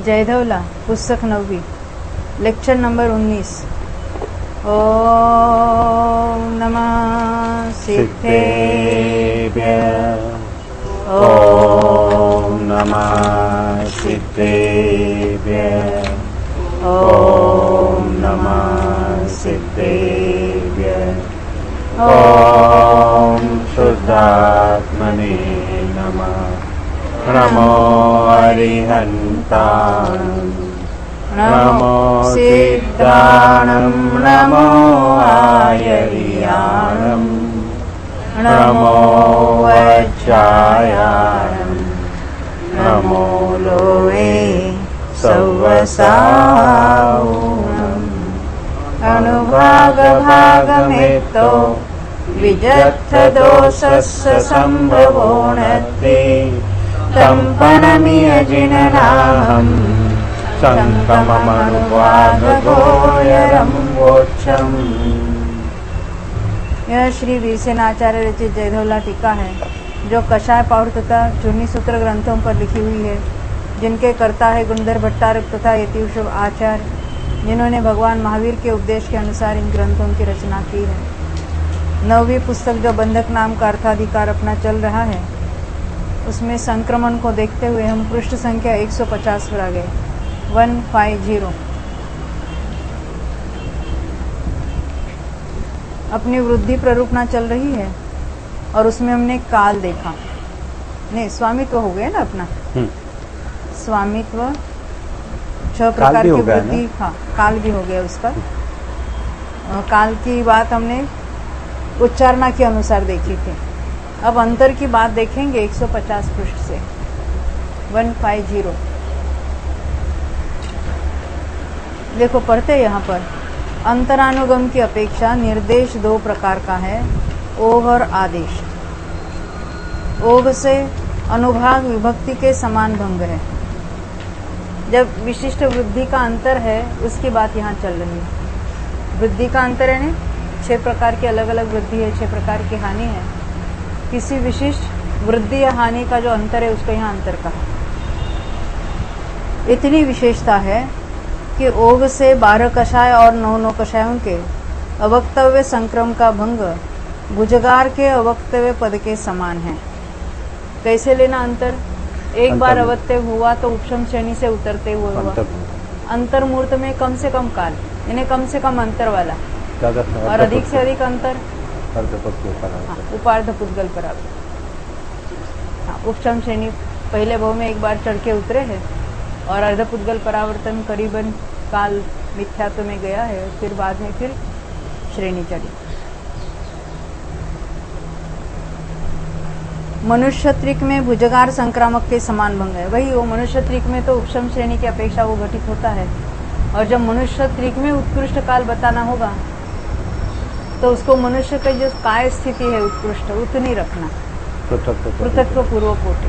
जयधवला पुस्तक 9वीं lecture number 19। ओम नमः सिद्धेभ्यः। ओम नमः सिद्धेभ्यः। ओम नमः सिद्धेभ्यः। ओम शुद्धात्मने नमः। नमो अरिहन्ताय नमो सिद्धाणं नमो आयर्याणं नमो वज्रायाणं नमो लोवे सवसाऊणम् अनुभागभागमेतो विजत्थदोषस्य सम्भवोणते तम्पनमियजिननाहम् संकममनुवादगोयरं वोक्षम्। यह श्री वीरसेनाचार्य रचित जयधवला टीका है, जो कषाय पाउर तथा चूर्णी सूत्र ग्रंथों पर लिखी हुई है, जिनके कर्ता है गुंदर भट्टारक तथा यतिवृष आचार्य, जिन्होंने भगवान महावीर के उपदेश के अनुसार इन ग्रंथों की रचना की है। 9वीं पुस्तक जो बंधक नाम का अर्थाधिकार अपना चल रहा है, उसमें संक्रमण को देखते हुए हम पृष्ठ संख्या 150 पर आ गए। 150 अपनी वृद्धि प्ररूपणा चल रही है और उसमें हमने काल देखा, नहीं स्वामित्व हो गया ना अपना। स्वामित्व 6 प्रकार की वृद्धि, हाँ काल भी हो गया उसका। काल की बात हमने उच्चारणा के अनुसार देखी थी। अब अंतर की बात देखेंगे 150 पृष्ठ से। 150 देखो पढ़ते यहाँ पर, अंतरानुगम की अपेक्षा निर्देश 2 प्रकार का है, ओघ और आदेश। ओघ से अनुभाग विभक्ति के समान भंग है। जब विशिष्ट वृद्धि का अंतर है उसकी बात यहाँ चल रही है। वृद्धि का अंतर है ना, 6 प्रकार की अलग अलग वृद्धि है, 6 प्रकार की हानि है। किसी विशिष्ट वृद्धि या हानि का जो अंतर है उसको यहाँ अंतर कहा। इतनी विशेषता है कि ओघ से 12 कषाय और 9 कषायों के अवक्तव्य संक्रम का भंग भुजगार के अवक्तव्य पद के समान है। कैसे लेना अंतर? एक बार अवक्तव्य हुआ तो उपशम श्रेणी से उतरते हुए हुआ। अंतर मूर्त में कम से कम काल, यानी कम से कम अंतर वाला, और अधिक से अधिक अंतर उपार्ध पुद्गल परावर्तन। उपशम श्रेणी पहले भाव में एक बार चढ़ के उतरे हैं और अर्धपुद्गल परावर्तन करीबन काल मिथ्यात्व में गया है, फिर बाद में फिर श्रेणी चढ़ी। मनुष्य त्रिक में भुजगार संक्रामक के समान भंग है। वही वो मनुष्य त्रिक में तो उपशम श्रेणी की अपेक्षा वो घटित होता है, और जब मनुष्य त्रिक में उत्कृष्ट काल बताना होगा तो उसको मनुष्य की जो काय स्थिति है उत्कृष्ट उतनी रखना, पृथक्व पूर्व कोटि।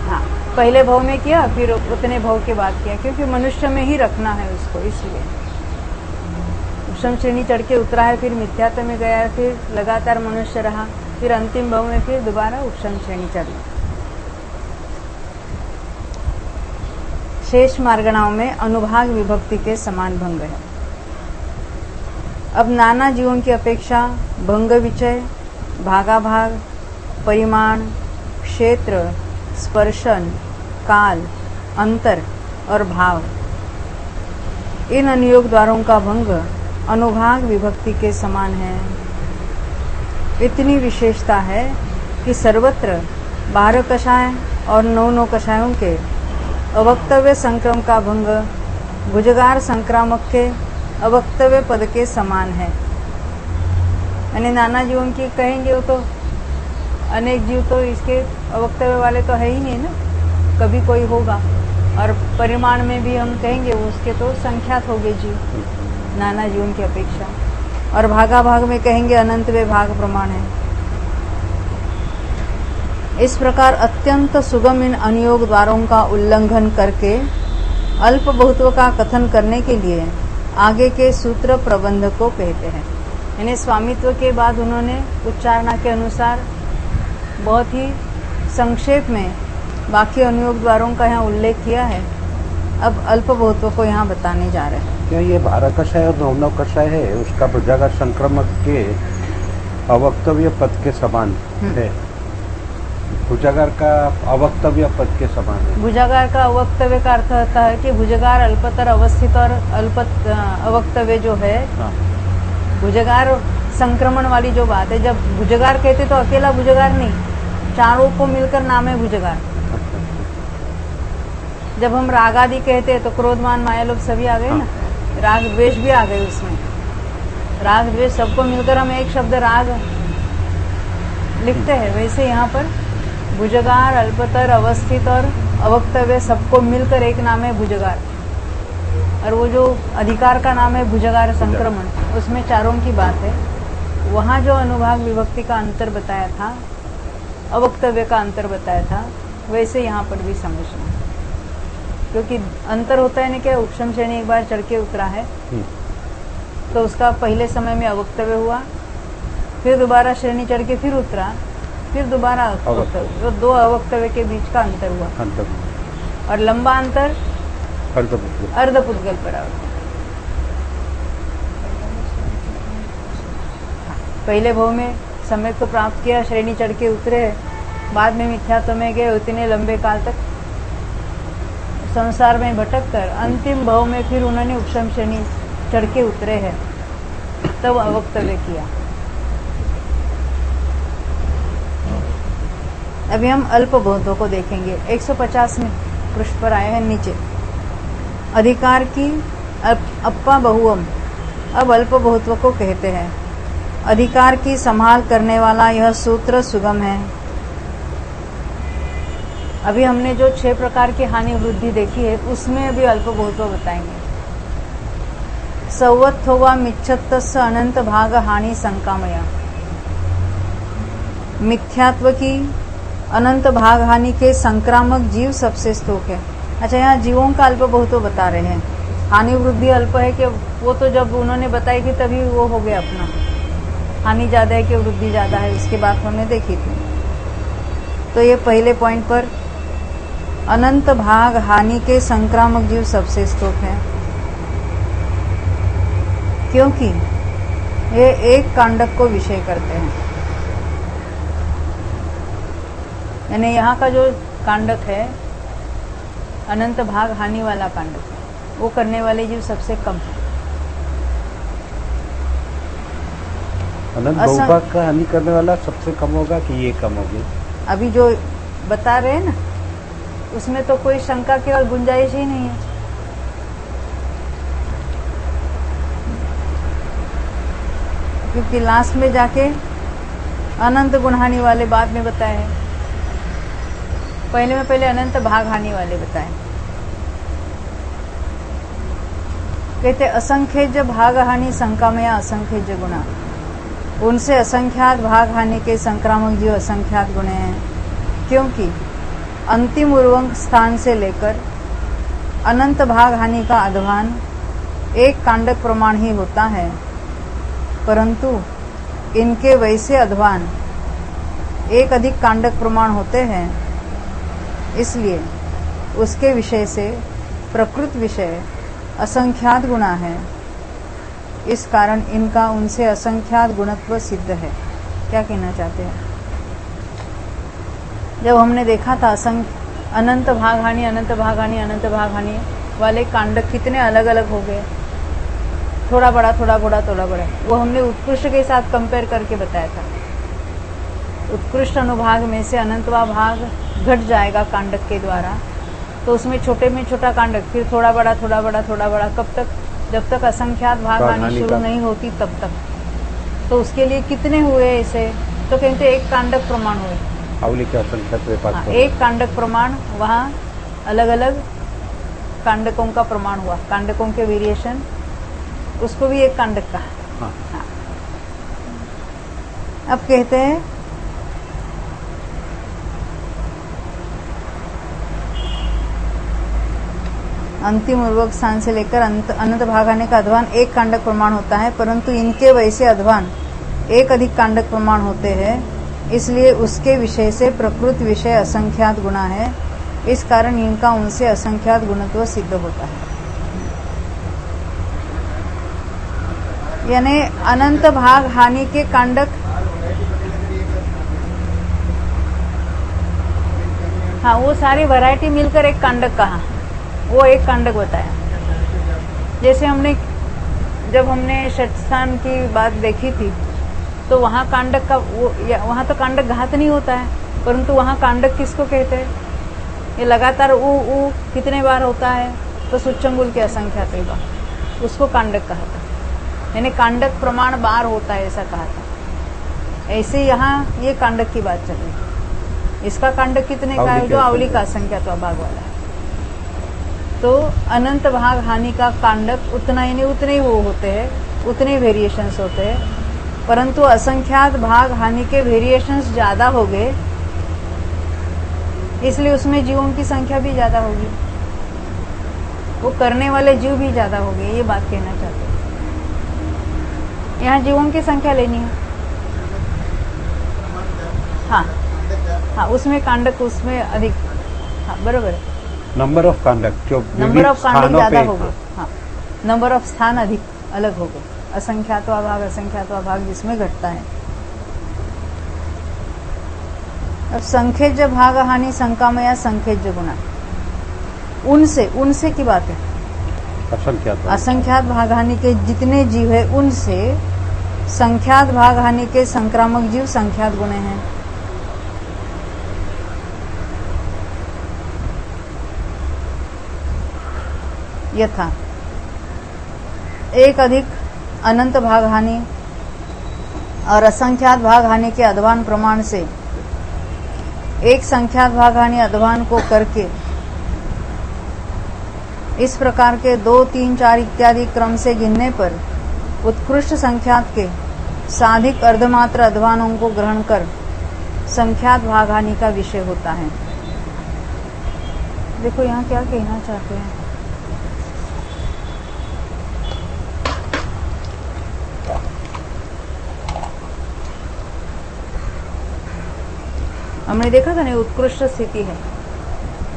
हाँ, पहले भाव में किया फिर उतने भाव के बाद किया, क्योंकि मनुष्य में ही रखना है उसको। इसलिए उपशम श्रेणी चढ़ के उतरा है, फिर मिथ्यात्व में गया है, फिर लगातार मनुष्य रहा, फिर अंतिम भाव में फिर दोबारा उपशम श्रेणी चढ़ी। शेष मार्गणाओं में अनुभाग विभक्ति के समान भंग है। अब नाना जीवों की अपेक्षा भंग विचय, भागाभाग, परिमाण, क्षेत्र, स्पर्शन, काल, अंतर और भाव, इन अनुयोग द्वारों का भंग अनुभाग विभक्ति के समान है। इतनी विशेषता है कि सर्वत्र 12 कषाय और 9 कषायों के अवक्तव्य संक्रम का भंग भुजगार संक्रामक के अवक्तव्य पद के समान है। यानी नाना जीवों की कहेंगे वो तो अनेक जीव तो इसके अवक्तव्य वाले तो है ही नहीं ना, कभी कोई होगा। और परिमाण में भी हम कहेंगे उसके तो संख्यात होंगे जीव नाना जीवों की अपेक्षा। और भागा भाग में कहेंगे अनंत वे भाग प्रमाण है। इस प्रकार अत्यंत सुगम इन अनुयोग द्वारों का उल्लंघन करके अल्प बहुत्व का कथन करने के लिए आगे के सूत्र प्रबंध को कहते हैं। यानी स्वामित्व के बाद उन्होंने उच्चारणा के अनुसार बहुत ही संक्षेप में बाकी अनुयोग द्वारों का यहाँ उल्लेख किया है। अब अल्प बहुत्व को यहाँ बताने जा रहे हैं। क्या ये भारत कषाय और नवनव कषाय है उसका भुजागार संक्रमक के अवक्तव्य पद के समान है। भुजागार का अवक्तव्य पद के समान है। भुजागार का अवक्तव्य का अर्थ होता है कि भुजगार अल्पतर अवस्थित और अवक्तव्य जो है, हाँ। भुजगार संक्रमण वाली जो बात है, जब भुजगार कहते तो अकेला भुजगार नहीं, चारों को मिलकर नाम है भुजगार। जब हम राग आदि कहते हैं तो क्रोधमान माया लोग सभी आ गए ना, राग द्वेष भी आ गए उसमें। राग द्वेष सबको मिलकर हम एक शब्द राग लिखते हैं। वैसे यहाँ पर भुजगार, अल्पतर, अवस्थित और अवक्तव्य सबको मिलकर एक नाम है भुजगार। और वो जो अधिकार का नाम है भुजगार संक्रमण, उसमें चारों की बात है। वहाँ जो अनुभाग विभक्ति का अंतर बताया था, अवक्तव्य का अंतर बताया था, वैसे यहाँ पर भी समझना, क्योंकि अंतर होता है ना क्या, उपशम श्रेणी एक बार चढ़ के उतरा है तो उसका पहले समय में अवक्तव्य हुआ, फिर दोबारा श्रेणी चढ़ के फिर उतरा, फिर दोबारा अवक्तव्य। तो दो अवक्तव्य के बीच का अंतर हुआ। और लंबा अंतर अर्धपुद्गल परावर्तन। पहले भाव में सम्यक तो प्राप्त किया, श्रेणी चढ़ के उतरे, बाद में मिथ्यात्व में गए, उतने लंबे काल तक संसार में भटक कर अंतिम भाव में फिर उन्होंने उपशम श्रेणी चढ़ के उतरे हैं, तब अवक्तव्य किया। अभी हम अल्प बहुत्व को देखेंगे। 150 में पृष्ठ पर आए हैं नीचे। अधिकार की अप्पा बहुवम, अब अल्प बहुत्व को कहते हैं। अधिकार की संभाल करने वाला यह सूत्र सुगम है। अभी हमने जो 6 प्रकार की हानि वृद्धि देखी है, उसमें अभी अल्प बहुत्व बताएंगे। सौवत्थोवा मिच्छत्तस्य अनंत भाग हानि संकामया। मिथ्यात्व की अनंत भाग हानि के संक्रामक जीव सबसे स्तोक है। अच्छा, यहाँ जीवों का अल्प बहुत्व बता रहे हैं। हानि वृद्धि अल्प है कि वो तो जब उन्होंने बताई कि तभी वो हो गया अपना, हानि ज्यादा है कि वृद्धि ज्यादा है, उसकी बात हमने देखी थी। तो ये पहले पॉइंट पर अनंत भाग हानि के संक्रामक जीव सबसे स्तोक है, क्योंकि ये एक कांडक को विषय करते हैं। यानी यहाँ का जो कांडक है, अनंत भाग हानि वाला कांडक है, वो करने वाले जीव सबसे कम है। अनंत बहुभाग का हानि करने वाला सबसे कम होगा कि ये कम होगी? अभी जो बता रहे हैं ना, उसमें तो कोई शंका की गुंजाइश ही नहीं है। क्योंकि लास्ट में जाके अनंत गुणहानि वाले बाद में बताए हैं, पहले अनंत भाग हानि वाले बताए। कहते असंख्य भाग हानि संकामया असंख्य गुणा, उनसे असंख्यात भाग हानि के संक्रामक जीव असंख्यात गुण हैं, क्योंकि अंतिम उर्वंक स्थान से लेकर अनंत भाग हानि का अध्वान एक कांडक प्रमाण ही होता है, परंतु इनके वैसे अध्वान एक अधिक कांडक प्रमाण होते हैं। इसलिए उसके विषय से प्रकृत विषय असंख्यात गुणा है। इस कारण इनका उनसे असंख्यात गुणत्व सिद्ध है। क्या कहना चाहते हैं? जब हमने देखा था अनंत भाग हानि, अनंत भाग हानि, अनंत भाग हानि वाले कांडक कितने अलग अलग हो गए, थोड़ा बड़ा, थोड़ा बड़ा, थोड़ा बड़ा, वो हमने उत्कृष्ट के साथ कंपेयर करके बताया था। उत्कृष्ट अनुभाग में से अनंतवा भाग घट जाएगा कांडक के द्वारा, तो उसमें छोटे में छोटा कांडक, फिर थोड़ा बड़ा, थोड़ा बड़ा, थोड़ा बड़ा, कब तक? जब तक असंख्यात भाग हानि शुरू नहीं होती तब तक। तो उसके लिए कितने हुए ऐसे? तो कहते एक कांडक प्रमाण हुए। एक कांडक प्रमाण, वहाँ अलग अलग कांडकों का प्रमाण हुआ, कांडकों के वेरिएशन, उसको भी एक कांडक कहा। हाँ। अब कहते हैं अंतिम उर्वक स्थान से लेकर अनंत भाग आने का अध्वान एक कांडक प्रमाण होता है, परंतु इनके वैसे अध्वान एक अधिक कांडक प्रमाण होते हैं। इसलिए उसके विषय से प्रकृत विषय असंख्यात गुणा है। इस कारण इनका उनसे असंख्यात गुणत्व सिद्ध होता है। यानी अनंत भाग हानि के कांडक, हाँ वो सारी वैरायटी मिलकर एक कांडक कहा, वो एक कांडक बताया। जैसे जब हमने षट स्थान की बात देखी थी तो वहाँ कांडक का वहाँ तो कांडक घात नहीं होता है, परंतु वहाँ कांडक किसको कहते हैं? ये लगातार ऊ कितने बार होता है तो सूच्यंगुल के असंख्यात बार, उसको कांडक कहा था। यानी कांडक प्रमाण बार होता है ऐसा कहा था। ऐसे यहाँ ये कांडक की बात चल रही है। इसका कांडक कितने का है? जो अवली का असंख्यात भाग वाला है। तो अनंत भाग हानि का कांडक उतना ही नहीं, उतने ही वो होते हैं, उतने ही वेरिएशंस होते हैं, परंतु असंख्यात भाग हानि के वेरिएशंस ज्यादा हो गए, इसलिए उसमें जीवों की संख्या भी ज्यादा होगी, वो करने वाले जीव भी ज्यादा हो गए। ये बात कहना चाहते हैं। यहाँ जीवों की संख्या लेनी है। हाँ, उसमें कांडक उसमें अधिक, हाँ बरोबर है। नंबर ऑफ कांडक, जो नंबर ऑफ कांडक ज्यादा हो गए। हाँ, नंबर ऑफ स्थान अधिक अलग हो गए। असंख्यातवा भाग जिसमें घटता है। अब संखेज्य भाग हानि संकामया संखेज्य गुणा, उनसे की बात है। असंख्यात भाग हानि के जितने जीव है उनसे संख्यात भाग हानि के संक्रामक जीव संख्यात गुणे हैं। यथा एक अधिक अनंत भाग हानि और असंख्यात भाग हानि के अध्वान प्रमाण से एक संख्यात भाग हानि अध्वान को करके इस प्रकार के 2, 3, 4 इत्यादि क्रम से गिनने पर उत्कृष्ट संख्यात के साधिक अर्धमात्र अध्वानों को ग्रहण कर संख्यात भाग हानि का विषय होता है। देखो यहाँ क्या कहना चाहते हैं। हमने देखा था ना, उत्कृष्ट स्थिति है,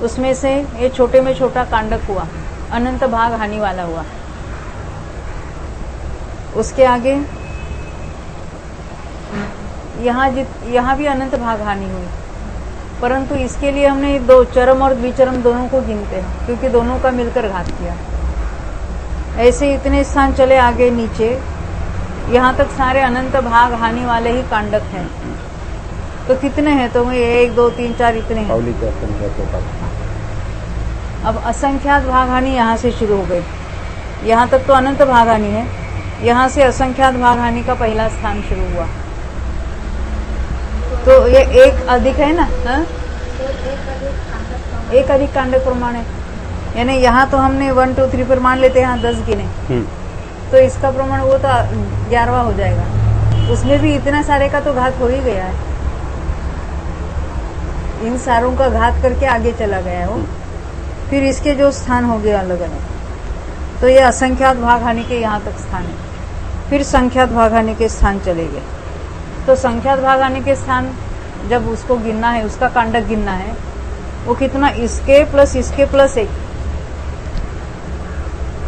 उसमें से ये छोटे में छोटा कांडक हुआ, अनंत भाग हानि वाला हुआ। उसके आगे यहाँ भी अनंत भाग हानि हुई, परंतु इसके लिए हमने दो चरम और द्विचरम दोनों को गिनते हैं, क्योंकि दोनों का मिलकर घात किया। ऐसे इतने स्थान चले आगे नीचे, यहाँ तक सारे अनंत भाग हानि वाले ही कांडक हैं। तो कितने हैं? तो 1, 2, 3, 4 इतने हैं। अब असंख्यात भाग हानि यहाँ से शुरू हो गई, यहाँ तक तो अनंत भाग हानि है, यहाँ से असंख्यात भाग हानि का पहला स्थान शुरू हुआ। तो ये एक अधिक है ना, एक अधिक कांडक प्रमाण है। यानी यहाँ तो हमने 1, 2, 3 प्रमाण लेते हैं, यहाँ 10 गिने, तो इसका प्रमाण वो तो 11वां हो जाएगा। उसमें भी इतना सारे का तो घात हो ही गया है, इन सारों का घात करके आगे चला गया है वो। फिर इसके जो स्थान हो गए अलग अलग, तो ये असंख्यात भाग हानि के यहाँ तक स्थान है। फिर संख्यात भाग हानि के स्थान चले गए। तो संख्यात भाग हानि के स्थान जब उसको गिनना है, उसका कांडक गिनना है, वो कितना? इसके प्लस 1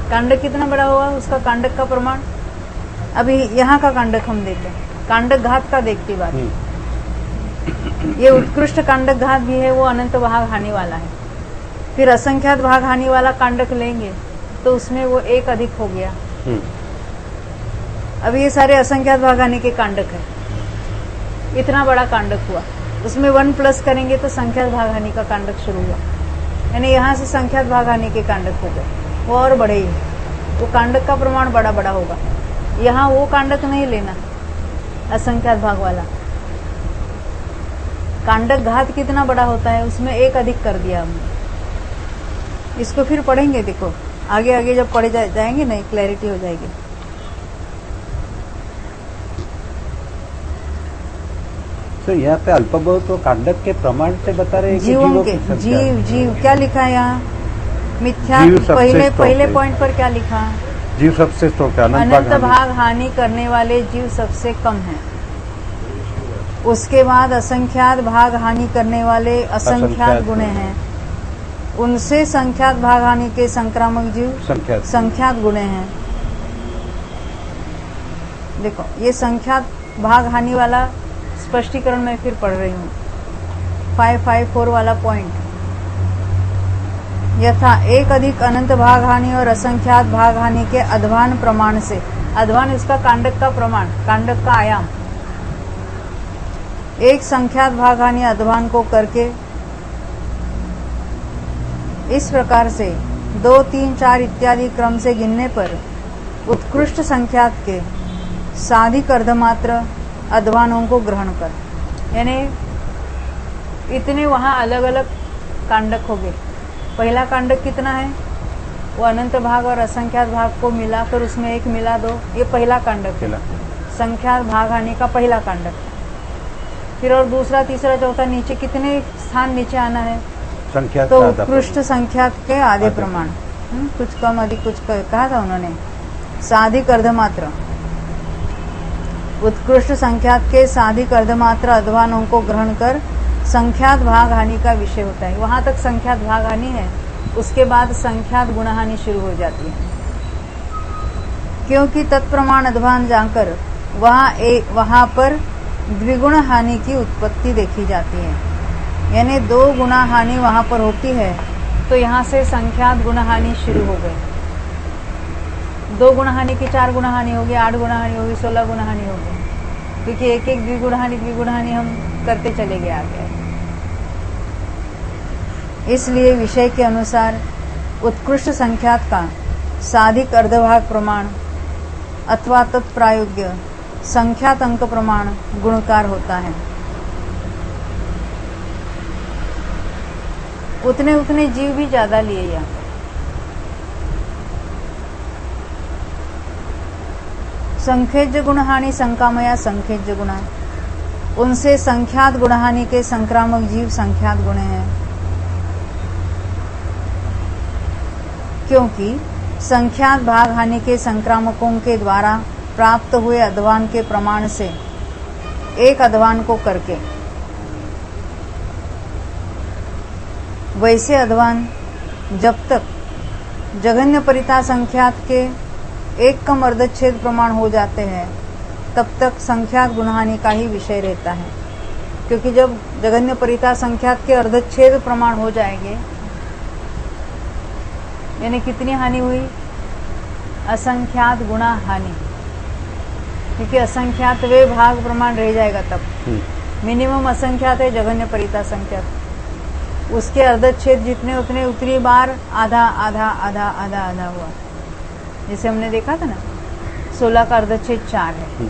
कांडक कितना बड़ा हुआ उसका कांडक का प्रमाण। अभी यहाँ का कांडक हम देखें, कांडक घात का देखती बात। ये उत्कृष्ट कांडक घात भी है, वो अनंत भाग हानि वाला है। फिर असंख्यात भाग हानि वाला कांडक लेंगे तो उसमें वो एक अधिक हो गया। अब ये सारे असंख्यात भाग हानि के कांडक है, इतना बड़ा कांडक हुआ, उसमें 1 प्लस करेंगे तो संख्यात भाग हानि का कांडक शुरू हुआ। यानी यहाँ से संख्यात भाग हानि के कांडक हो गए, वो और बड़े ही, वो कांडक का प्रमाण बड़ा बड़ा होगा। यहाँ वो कांडक नहीं लेना असंख्यात भाग वाला, कांडक घात कितना बड़ा होता है उसमें एक अधिक कर दिया हमने। इसको फिर पढ़ेंगे, देखो आगे आगे जब पढ़े जाएंगे ना, क्लैरिटी हो जाएगी। तो यहाँ पे अल्पबहुत तो कांडक के प्रमाण से बता रहे हैं कि जीवों के जीव क्या लिखा है यहाँ? मिथ्या। पहले पॉइंट पर क्या लिखा? जीव सबसे श्रेष्ठ, अनंत भाग हानि करने वाले जीव सबसे कम है। उसके बाद असंख्यात भाग हानि करने वाले असंख्यात गुणे हैं। उनसे संख्यात भाग हानि के संक्रामक जीव संख्यात संख्यात गुणे हैं। देखो ये संख्यात भाग हानि वाला स्पष्टीकरण मैं फिर पढ़ रही हूँ। 554 वाला पॉइंट, यथा एक अधिक अनंत भाग हानि और असंख्यात भाग हानि के अध्वान प्रमाण से, अध्वान इसका कांडक का प्रमाण, कांडक का आयाम, एक संख्यात भाग हानि अध्वान को करके इस प्रकार से 2, 3, 4 इत्यादि क्रम से गिनने पर उत्कृष्ट संख्यात के साधिक अर्धमात्र अध्वानों को ग्रहण कर, यानी इतने वहां अलग अलग कांडक हो गए। पहला कांडक कितना है, वो अनंत भाग और असंख्यात भाग को मिलाकर उसमें एक मिला दो, ये पहला कांडक है, संख्यात भाग हानि का पहला कांडक। फिर और दूसरा, तीसरा, चौथा, नीचे कितने स्थान नीचे आना है, संख्यात तो का आधा उत्कृष्ट संख्यात के आधे प्रमाण, कुछ कम अधिक कुछ कहा था उन्होंने। साधिक अर्धमात्र, उत्कृष्ट संख्यात के साधिक अर्धमात्र अध्वानों को ग्रहण कर संख्यात भाग हानि का विषय होता है। वहां तक संख्यात भाग हानि है, उसके बाद संख्यात गुण हानि शुरू हो जाती है, क्योंकि तत्प्रमाण अध्वान जाकर वहां पर द्विगुण हानि की उत्पत्ति देखी जाती है, यानी 2 गुना हानि वहां पर होती है, तो यहाँ से संख्यात गुण हानि शुरू हो गई। 2 गुण हानि की 4 गुण हानि होगी, 8 गुण हानि होगी, 16 गुण हानि होगी, क्योंकि एक एक द्विगुण हानि हम करते चले गए आगे। इसलिए विषय के अनुसार उत्कृष्ट संख्यात का साधिक अर्धभाग प्रमाण अथवा तत्प्रायोग्य संख्यात अंक प्रमाण गुणकार होता है। उतने उतने जीव भी ज्यादा लिए यहाँ संखेज्य गुणहानि संकामया संखेज्य गुणा, उनसे संख्यात गुणहानि के संक्रामक जीव संख्यात गुण हैं, क्योंकि संख्यात भाग हानि के संक्रामकों के द्वारा प्राप्त हुए अध्वान के प्रमाण से एक अध्वान को करके वैसे अध्वान जब तक जघन्य परिता संख्यात के एक कम अर्धच्छेद प्रमाण हो जाते हैं तब तक संख्यात गुणहानि का ही विषय रहता है, क्योंकि जब जघन्य परिता संख्यात के अर्धच्छेद प्रमाण हो जाएंगे, यानी कितनी हानि हुई, असंख्यात गुणा हानि, क्योंकि असंख्यात वे भाग प्रमाण रह जाएगा तब। मिनिमम असंख्यात है जघन्य परिता संख्यात, उसके अर्धच्छेद जितने उतने उतनी बार आधा आधा आधा आधा आधा हुआ, जैसे हमने देखा था ना 16 का अर्धच्छेद 4 है,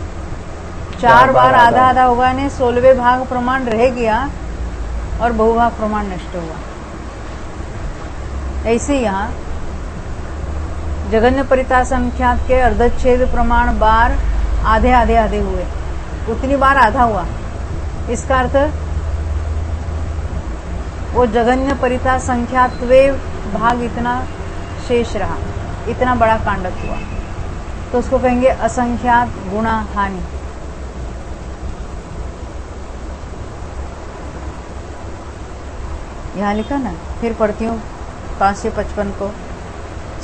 4 बार आधा आधा होगा, यानी 16वें भाग प्रमाण रह गया और बहुभाग प्रमाण नष्ट हुआ। ऐसे यहाँ जघन्य परिता संख्यात के अर्धच्छेद प्रमाण बार आधे आधे आधे हुए, उतनी बार आधा हुआ, इसका अर्थ वो जघन्य परिता संख्यात वे भाग इतना शेष रहा, इतना बड़ा कांडक हुआ, तो उसको कहेंगे असंख्यात गुणा हानि। यहां लिखा ना, फिर पढ़ती हूँ 555 को।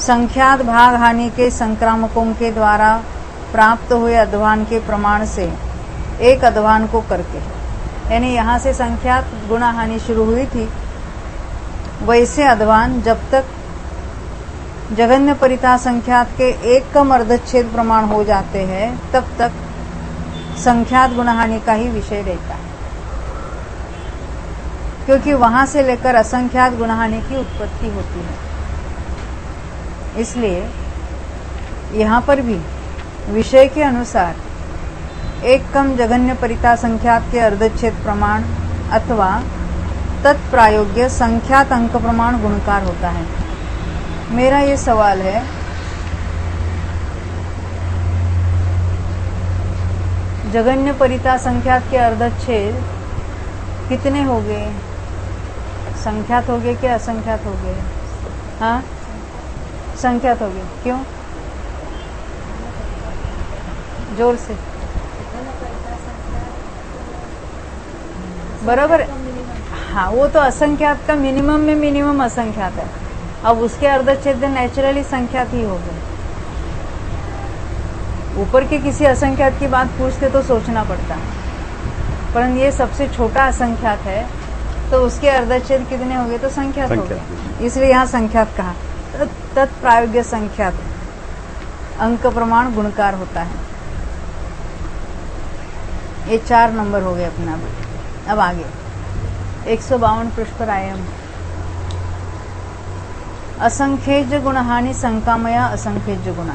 संख्यात भाग हानि के संक्रामकों के द्वारा प्राप्त हुए अध्वान के प्रमाण से एक अध्वान को करके, यानी यहाँ से संख्यात गुणा हानि शुरू हुई थी, वैसे अध्वान जब तक जघन्य परिता संख्यात के एक कम अर्धच्छेद प्रमाण हो जाते हैं तब तक संख्यात गुणहानि का ही विषय रहता है, क्योंकि वहां से लेकर असंख्यात गुणहानि की उत्पत्ति होती है। इसलिए यहाँ पर भी विषय के अनुसार एक कम जघन्य परिता संख्यात के अर्धच्छेद प्रमाण अथवा तत्प्रायोग्य संख्यात अंक प्रमाण गुणकार होता है। मेरा ये सवाल है, जघन्य परिता संख्यात के अर्धच्छेद कितने हो गए, संख्यात हो गए क्या असंख्यात हो गए? हाँ, संख्यात हो गए। क्यों? जोर से। बरोबर, हाँ, वो तो असंख्यात का मिनिमम में मिनिमम असंख्यात है। अब उसके अर्धच्छेद नेचुरली संख्यात ही हो गए। ऊपर के किसी असंख्यात की बात पूछते तो सोचना पड़ता, परंतु ये सबसे छोटा असंख्यात है, तो उसके अर्धच्छेद कितने हो गए? तो संख्यात हो गए, इसलिए यहाँ संख्यात कहा। तत्प्रायोग्य संख्यात अंक प्रमाण गुणकार होता है। ये 4 नंबर हो गए अपना। अब आगे 152 पृष्ठ पर आए हम। असंख्यज गुणहानि संकामया असंख्यज गुणा।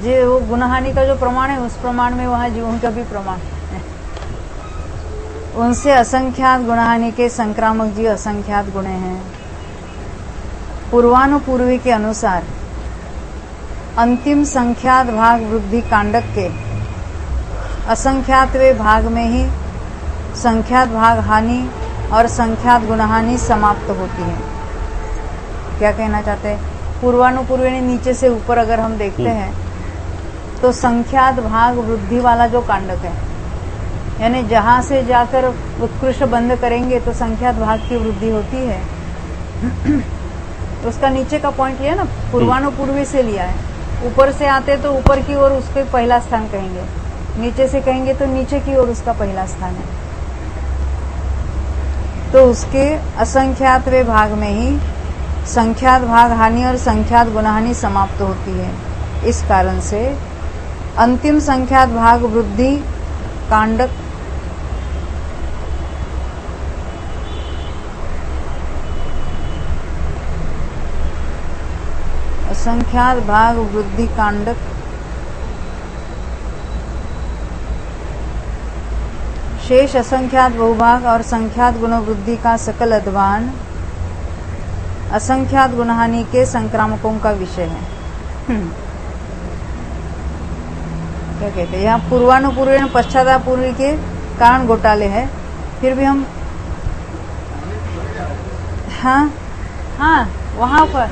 जो गुणहानि का जो प्रमाण है, उस प्रमाण में वहां जीवों का भी प्रमाण है। उनसे असंख्यात गुणहानि के संक्रामक जीव असंख्यात गुणे हैं। पूर्वानुपूर्वी के अनुसार अंतिम संख्यात भाग वृद्धि कांडक के असंख्यातवें भाग में ही संख्यात भाग हानि और संख्यात गुणहानि समाप्त होती है। क्या कहना चाहते हैं? पूर्वानुपूर्वी ने नीचे से ऊपर अगर हम देखते हैं तो संख्यात भाग वृद्धि वाला जो कांडक है, यानी जहां से जाकर उत्कृष्ट बंद करेंगे तो संख्यात भाग की वृद्धि होती है। उसका नीचे का पॉइंट लिया ना, पूर्वानुपूर्वी से लिया है। ऊपर से आते तो ऊपर की ओर उसके पहला स्थान कहेंगे, नीचे से कहेंगे तो नीचे की ओर उसका पहला स्थान है। तो उसके असंख्यातवें भाग में ही संख्यात भाग हानि और संख्यात गुणहानि समाप्त होती है। इस कारण से अंतिम संख्यात भाग वृद्धि कांडक असंख्यात भाग वृद्धि कांडक शेष असंख्यात बहुभाग और संख्यात गुण वृद्धि का सकल अध्वान असंख्यात गुणहानि के संक्रामकों का विषय है। क्या कहते हैं? यहाँ पूर्वानुपूर्वी और पश्चातापूर्वी के कारण घोटाले है। फिर भी हम हाँ वहां पर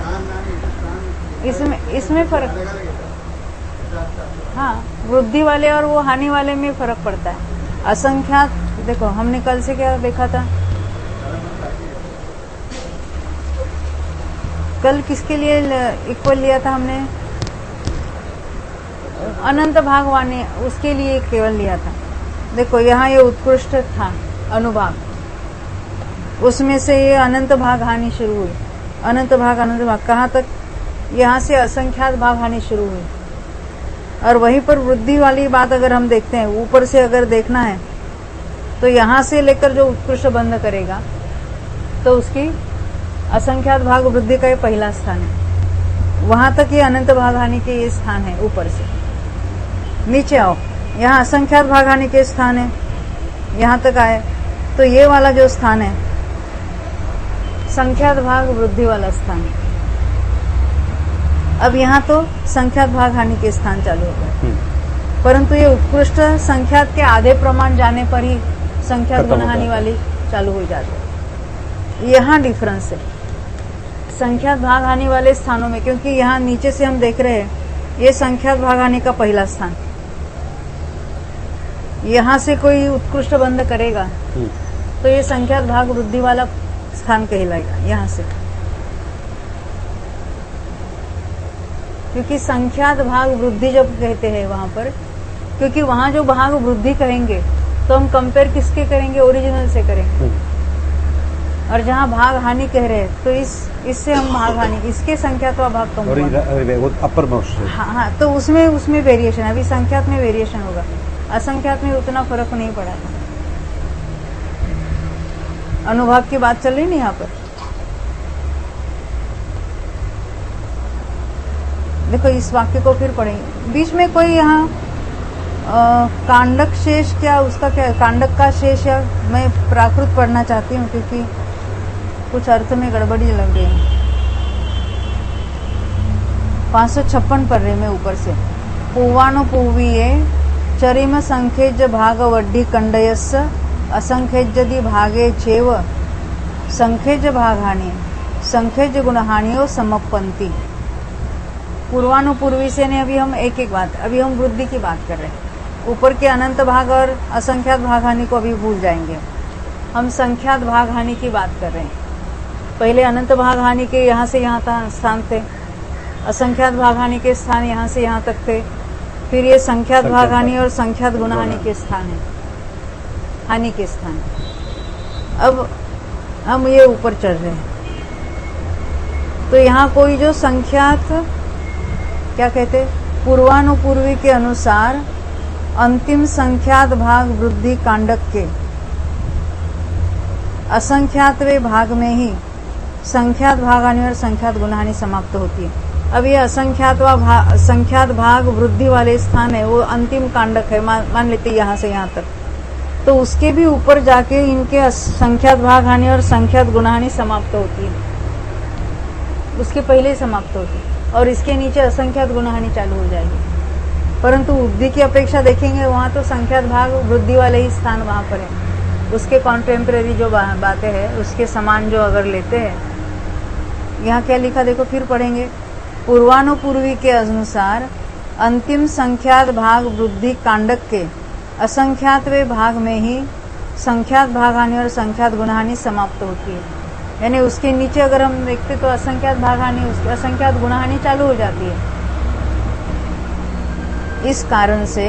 इसमें फर्क, हाँ, वृद्धि वाले और वो हानि वाले में फर्क पड़ता है। असंख्यात देखो, हमने कल से क्या देखा था? कल किसके लिए इक्वल लिया था हमने? अनंत भाग वाले, उसके लिए केवल लिया था। देखो यहाँ ये उत्कृष्ट था अनुभाग, उसमें से ये अनंत भाग हानि शुरू हुई। अनंत भाग कहाँ तक? यहाँ से असंख्यात भाग हानि शुरू हुई। और वहीं पर वृद्धि वाली बात अगर हम देखते हैं, ऊपर से अगर देखना है तो यहाँ से लेकर जो उत्कृष्ट बंध करेगा तो उसकी असंख्यात भाग वृद्धि का ये पहला स्थान है। वहां तक ये अनंत भाग हानि के ये स्थान है। ऊपर से नीचे आओ, यहाँ असंख्यात भाग हानि के स्थान है, यहाँ तक आए तो ये वाला जो स्थान है संख्यात भाग वृद्धि वाला स्थान है। अब यहाँ तो संख्यात भाग हानि के स्थान चालू हो गए, परंतु ये उत्कृष्ट संख्यात के आधे प्रमाण जाने पर ही संख्यात गुणहानि वाली चालू हो जाती है। यहाँ डिफरेंस है संख्यात भाग हानि वाले स्थानों में, क्योंकि यहाँ नीचे से हम देख रहे हैं ये संख्यात भाग हानि का पहला स्थान। यहाँ से कोई उत्कृष्ट बंध करेगा तो ये संख्यात भाग वृद्धि वाला स्थान कहलाएगा यहाँ से, क्योंकि संख्यात भाग वृद्धि जब कहते हैं वहां पर, क्योंकि वहां जो भाग वृद्धि कहेंगे तो हम कंपेयर किसके करेंगे? ओरिजिनल से करेंगे। और जहाँ भाग हानि कह रहे हैं तो इससे हम भाग हानि, इसके संख्यात भाग कम अपर मोस्ट। हाँ, तो उसमें वेरिएशन, अभी संख्यात में वेरिएशन होगा, असंख्यात में उतना फर्क नहीं पड़ा था। अनुभाग की बात चल रही नहीं यहाँ पर। देखो इस वाक्य को फिर पढ़ेंगे। बीच में कोई यहाँ कांडक शेष, क्या उसका क्या है? कांडक का शेष, या मैं प्राकृत पढ़ना चाहती हूँ क्योंकि कुछ अर्थ में गड़बड़ी लग रही है। 556 पढ़ रही मैं ऊपर से। पूर्वानुपूर्वीये चरिम संख्यज भाग वड्डी कंडयस्स असंख्यजदि भागे चेव संख्यज भाग हानि संख्यज गुणहानियो समपन्ति। पूर्वानुपूर्वी से ने अभी हम एक बात, अभी हम वृद्धि की बात कर रहे हैं। ऊपर के अनंत भाग और असंख्यात भाग हानि को अभी भूल जाएंगे। हम संख्यात भाग हानि की बात कर रहे हैं। पहले अनंत भाग हानि के यहाँ से यहाँ स्थान थे, असंख्यात भाग हानि के स्थान यहाँ से यहाँ तक थे, फिर ये संख्यात भाग हानि और संख्यात गुण हानि के स्थान है, हानि के स्थान। अब हम ये ऊपर चढ़ रहे हैं, तो यहाँ कोई जो संख्यात क्या कहते, पूर्वानुपूर्वी के अनुसार अंतिम संख्यात भाग वृद्धि कांडक के असंख्यातवें भाग में ही संख्यात भाग हानि और संख्यात गुण हानि समाप्त होती है। अब ये संख्यात भाग वृद्धि वाले स्थान है, वो अंतिम कांडक है, मान लेते यहाँ से यहाँ तक, तो उसके भी ऊपर जाके इनके संख्यात भाग हानि और संख्यात गुण हानि समाप्त होती है, उसके पहले ही समाप्त होती है, और इसके नीचे असंख्यात गुण हानि चालू हो जाएगी। परंतु वृद्धि की अपेक्षा देखेंगे वहाँ तो संख्यात भाग वृद्धि वाले ही स्थान वहाँ पर है, उसके कॉन्टेम्परेरी जो बातें हैं उसके समान जो अगर लेते हैं, यहाँ क्या लिखा देखो, फिर पढ़ेंगे। पूर्वानुपूर्वी के अनुसार अंतिम संख्यात भाग वृद्धि कांडक के असंख्यातवें भाग में ही संख्यात भाग हानि और संख्यात गुण हानि समाप्त होती है। यानी उसके नीचे अगर हम देखते तो असंख्यात भाग हानि, उसके असंख्यात गुण हानि चालू हो जाती है। इस कारण से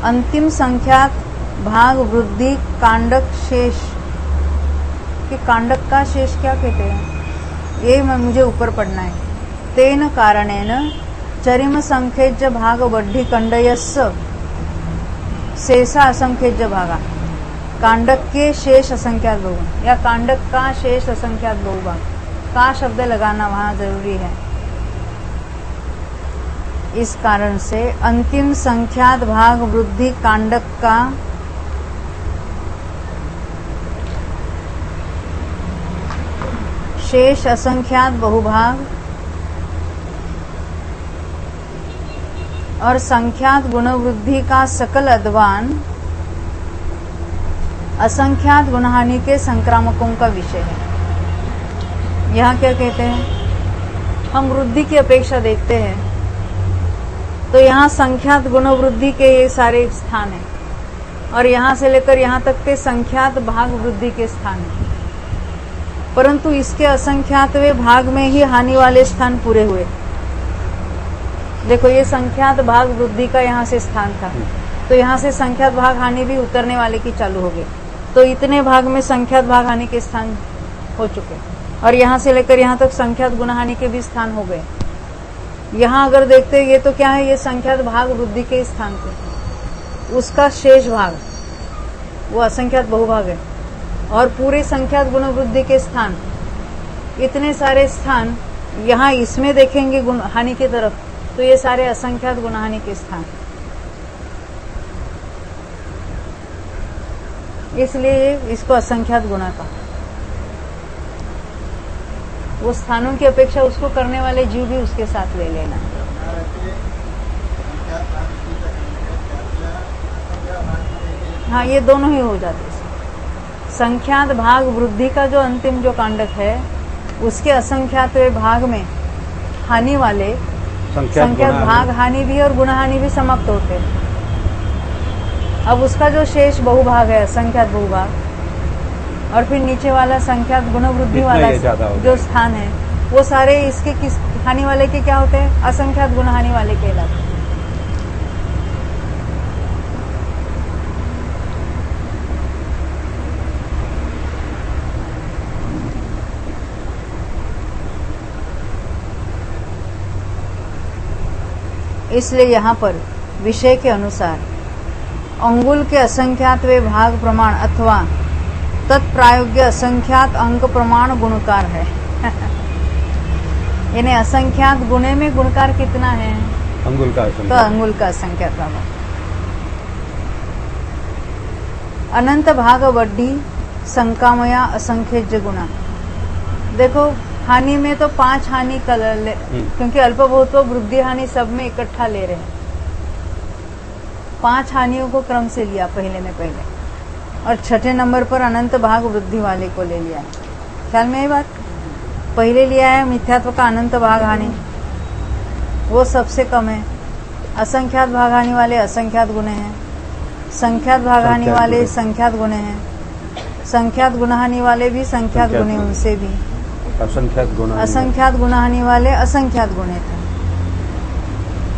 अंतिम संख्यात भाग वृद्धि कांडक शेष के, कांडक का शेष क्या कहते हैं, ये मुझे ऊपर पढ़ना है। तेन कारणेन चरिम संखेज्य भाग वड्ढी कंडयस्य शेषा असंख्यज्य भागा, कांडक के शेष असंख्यात बहु या कांडक का शेष असंख्यात बहुभाग, का शब्द लगाना वहां जरूरी है। इस कारण से अंतिम संख्यात भाग वृद्धि कांडक का शेष असंख्यात बहुभाग और संख्यात गुणवृद्धि का सकल अध्वान असंख्यात गुणहानि के संक्रामकों का विषय है। यहाँ क्या कहते हैं, हम वृद्धि की अपेक्षा देखते हैं तो यहाँ संख्यात गुणवृद्धि के ये सारे स्थान हैं और यहाँ से लेकर यहाँ तक के संख्यात भाग वृद्धि के स्थान हैं, परंतु इसके असंख्यातवें भाग में ही हानि वाले स्थान पूरे हुए। देखो ये संख्यात भाग वृद्धि का यहाँ से स्थान था, तो यहाँ से संख्यात भाग हानि भी उतरने वाले की चालू हो गई, तो इतने भाग में संख्यात भाग हानि के स्थान हो चुके और यहाँ से लेकर यहाँ तक संख्यात गुण हानि के भी स्थान हो गए। यहाँ अगर देखते ये तो क्या है, ये संख्यात भाग वृद्धि के स्थान पे उसका शेष भाग वो असंख्यात बहुभाग है और पूरे संख्यात गुण वृद्धि के स्थान, इतने सारे स्थान यहाँ इसमें देखेंगे गुण हानि की तरफ, तो ये सारे असंख्यात गुण हानि के स्थान, इसलिए इसको असंख्यात गुणा का। वो स्थानों की अपेक्षा उसको करने वाले जीव भी उसके साथ ले लेना। हाँ, ये दोनों ही हो जाते हैं। संख्यात भाग वृद्धि का जो अंतिम जो कांडक है उसके असंख्यात भाग में हानि वाले संख्यात भाग हानि भी और गुण हानि भी समाप्त होते हैं। अब उसका जो शेष बहुभाग है असंख्यात बहुभाग और फिर नीचे वाला संख्यात गुण वृद्धि वाला जो स्थान है वो सारे इसके किस हानि वाले के क्या होते हैं, असंख्यात गुण हानि वाले कहलाते हैं। इसलिए यहाँ पर विषय के अनुसार अंगुल के असंख्यातवें भाग प्रमाण अथवा तत्प्रायोग्य असंख्यात अंक प्रमाण गुणकार है। यानी असंख्यात गुणे में गुणकार कितना है, अंगुल का तो अंगुल का असंख्यात भाग। अनंत भाग वड्ढी संकामया असंख्यज्य गुणा। देखो हानि में तो 5 हानि क्योंकि अल्पभूत वृद्धि हानि सब में इकट्ठा ले रहे हैं, 5 हानियों को क्रम से लिया पहले में पहले और छठे नंबर पर अनंत भाग वृद्धि वाले को ले लिया। ख्याल में ये बात, पहले लिया है मिथ्यात्व का अनंत भाग हानि, वो सबसे कम है। असंख्यात भाग हानि वाले असंख्यात गुणे हैं, संख्यात भागहानि संख्यात वाले गुणे। संख्यात गुणे हैं, संख्यात गुणहानि वाले भी संख्यात संख्यात गुणे गुणे। उनसे भी, असंख्यात गुण असंख्यात गुणहानि वाले असंख्यात गुणे थे।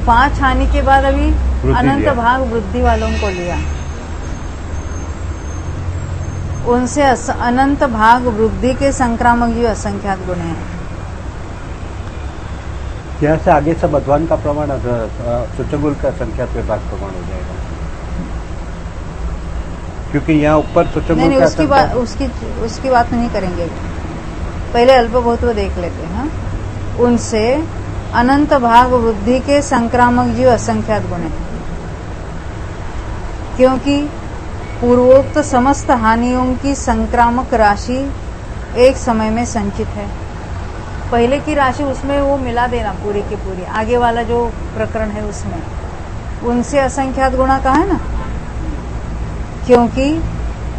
5 हानि के बाद अभी वृद्धि अनंत लिया। भाग वृद्धि वालों को लिया, उनसे अनंत भाग वृद्धि के संक्रामक जो असंख्यात गुणे हैं। यहाँ से आगे सब अध्वान का प्रमाण सूचकगुण का संख्यात विभाग प्रमाण हो जाएगा, क्योंकि यहाँ ऊपर सूचकगुण नहीं का उसकी बात उसकी बात नहीं करेंगे, पहले अल्पभूत्व देख लेते हैं। उनसे अनंत भाग वृद्धि के संक्रामक जीव असंख्यात गुण हैं, क्योंकि पूर्वोक्त समस्त हानियों की संक्रामक राशि एक समय में संचित है। पहले की राशि उसमें वो मिला देना पूरी की पूरी, आगे वाला जो प्रकरण है उसमें उनसे असंख्यात गुणा कहा है ना, क्योंकि